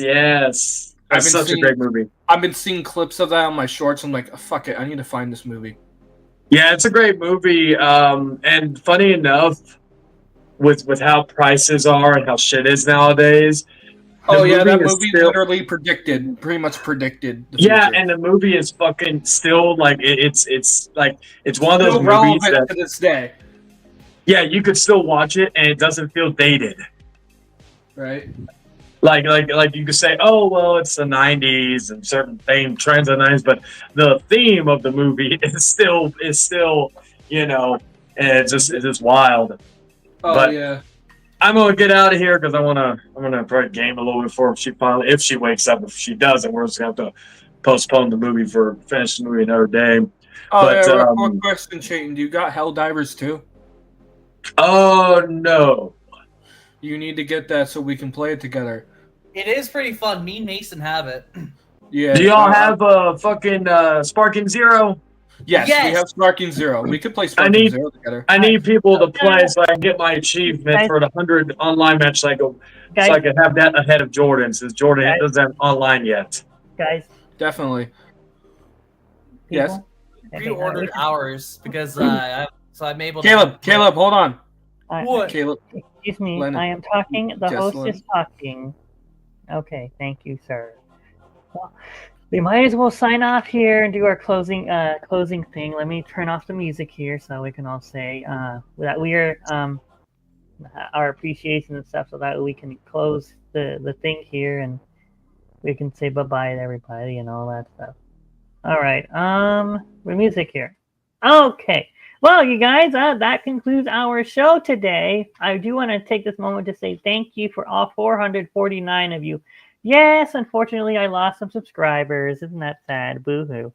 That's such a great movie. I've been seeing clips of that on my shorts. I'm like, fuck it, I need to find this movie. Yeah, it's a great movie. And funny enough, with how prices are and how shit is nowadays. Oh yeah, that movie literally pretty much predicted. The yeah, future. and the movie is fucking still like it's like it's one of those Still movies relevant that to this day. Yeah, you could still watch it and it doesn't feel dated. Right. Like you could say, oh well, it's the '90s and certain trends in the '90s, but the theme of the movie is still and it's just wild. Oh But yeah. I'm gonna get out of here because I'm gonna probably game a little bit before if she wakes up. If she doesn't, we're just gonna have to postpone the movie finish the movie another day. Oh But, yeah. One question, Chayton. Do you got Helldivers too? Oh no. You need to get that so we can play it together. It is pretty fun. Me and Mason have it. Yeah. Do y'all have fucking Sparking Zero? Yes, Yes. we have Sparking Zero. We could play Sparking Zero together. I need people to play so I can get my achievement for the 100 online match cycle, so I can have that ahead of Jordan, since Jordan doesn't have online yet. Guys. Definitely. People? Yes. Pre-ordered ours because I'm able Caleb, hold on. What? Caleb. Excuse me, Lennon. I am talking. The host Jesselyn. is talking. Okay, thank you, sir. Well, we might as well sign off here and do our closing thing. Let me turn off the music here so we can all say that we are our appreciation and stuff, so that we can close the thing here and we can say bye-bye to everybody and all that stuff. All right, with music here. Okay. Well, you guys, that concludes our show today. I do want to take this moment to say thank you for all 449 of you. Yes, unfortunately, I lost some subscribers. Isn't that sad? Boo-hoo.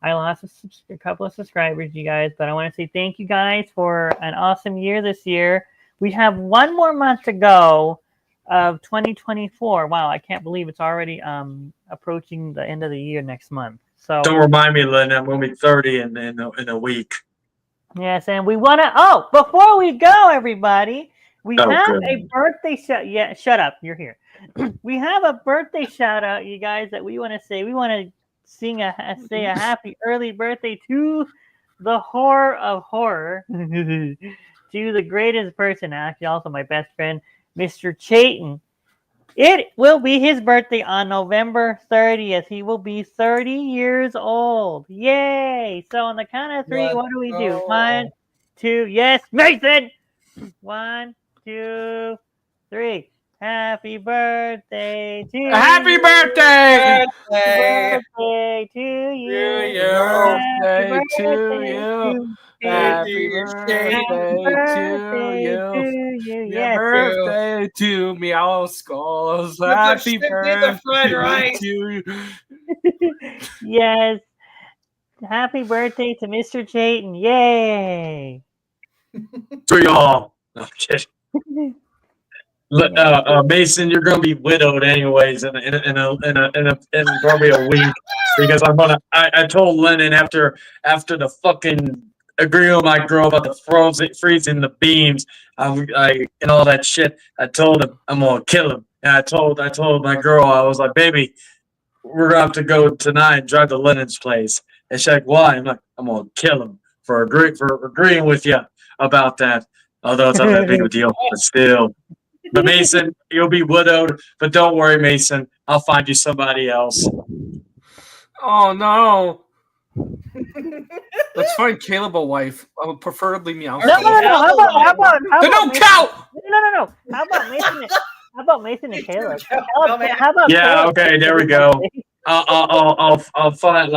I lost a couple of subscribers, you guys, but I want to say thank you guys for an awesome year this year. We have one more month to go of 2024. Wow, I can't believe it's already approaching the end of the year next month. So Don't remind me, Lynn. I'm gonna be 30 in a week. yes, and we want to. Oh, before we go, everybody, we have a birthday shout. Yeah, shut up. You're here. We have a birthday shout out, you guys, that we want to say. We want to say a happy early birthday to the horror of horror, to the greatest person, actually, also my best friend, Mr. Chayton. It will be his birthday on November 30th. He will be 30 years old. Yay! So on the count of three, what do we do? 1, 2, yes, Mason! 1, 2, 3. Happy birthday to you. Happy birthday! Happy birthday to you. Happy birthday to you. Happy birthday to you. Happy birthday to Meow Skulls. Happy birthday to you. Yes. Happy birthday to Mr. Chayton. Yay. To y'all. No, I'm kidding. Mason, you're gonna be widowed anyways in probably a week, because I told Lennon after the fucking agreement with my girl about the freezing the beams, I and all that shit. I told him I'm gonna kill him, and I told my girl, I was like, baby, we're gonna have to go tonight and drive to Lennon's place, and she's like, why? I'm like, I'm gonna kill him for agreeing with you about that. Although it's not that big of a deal, but still. But Mason, you'll be widowed. But don't worry, Mason. I'll find you somebody else. Oh no! Let's find Caleb a wife. Preferably Meow. No. How about they don't count. No. How about Mason and Caleb? How about yeah? Caleb? Okay, there we go. I'll find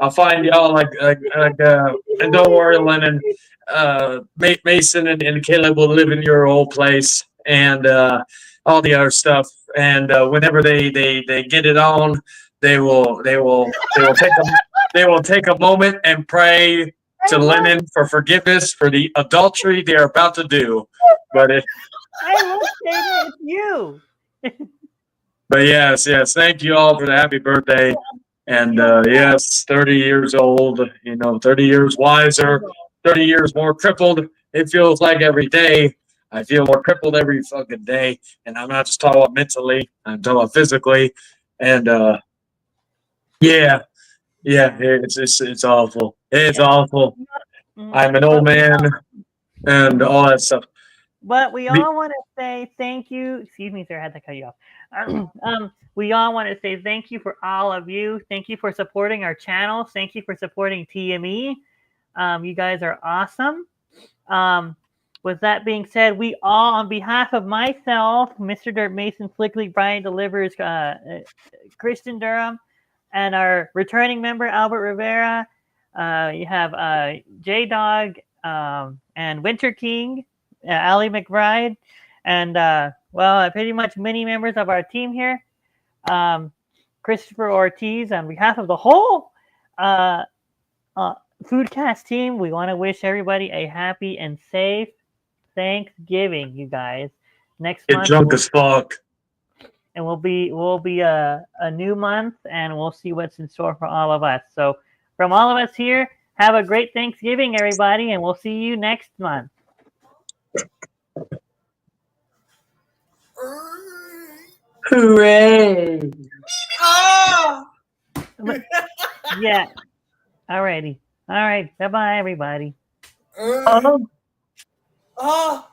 I'll find y'all and don't worry, Lennon. Mason and Caleb will live in your old place and all the other stuff. And whenever they get it on, they will take a moment and pray to Lennon for forgiveness for the adultery they are about to do. But I love saying it's you. But yes, thank you all for the happy birthday. And yes, 30 years old, 30 years wiser, 30 years more crippled. It feels like every day. I feel more crippled every fucking day. And I'm not just talking about mentally, I'm talking about physically. And yeah, it's awful. It's awful. I'm an old man and all that stuff. But we all want to say thank you. Excuse me, sir, I had to cut you off. We all want to say thank you for all of you. Thank you for supporting our channel. Thank you for supporting TME. You guys are awesome. With that being said, we all, on behalf of myself, Mr. Dirt Mason, Flickly, Brian Delivers, Christian Durham, and our returning member, Albert Rivera, you have J-Dog and Winter King, Ali McBride, and pretty much many members of our team here. Christopher Ortiz, on behalf of the whole Foodcast team, we want to wish everybody a happy and safe Thanksgiving, you guys. Next month, get drunk as fuck. And we'll be a new month, and we'll see what's in store for all of us. So, from all of us here, have a great Thanksgiving, everybody, and we'll see you next month. Hooray! Yeah. Alrighty. All right. Bye-bye, everybody. Oh.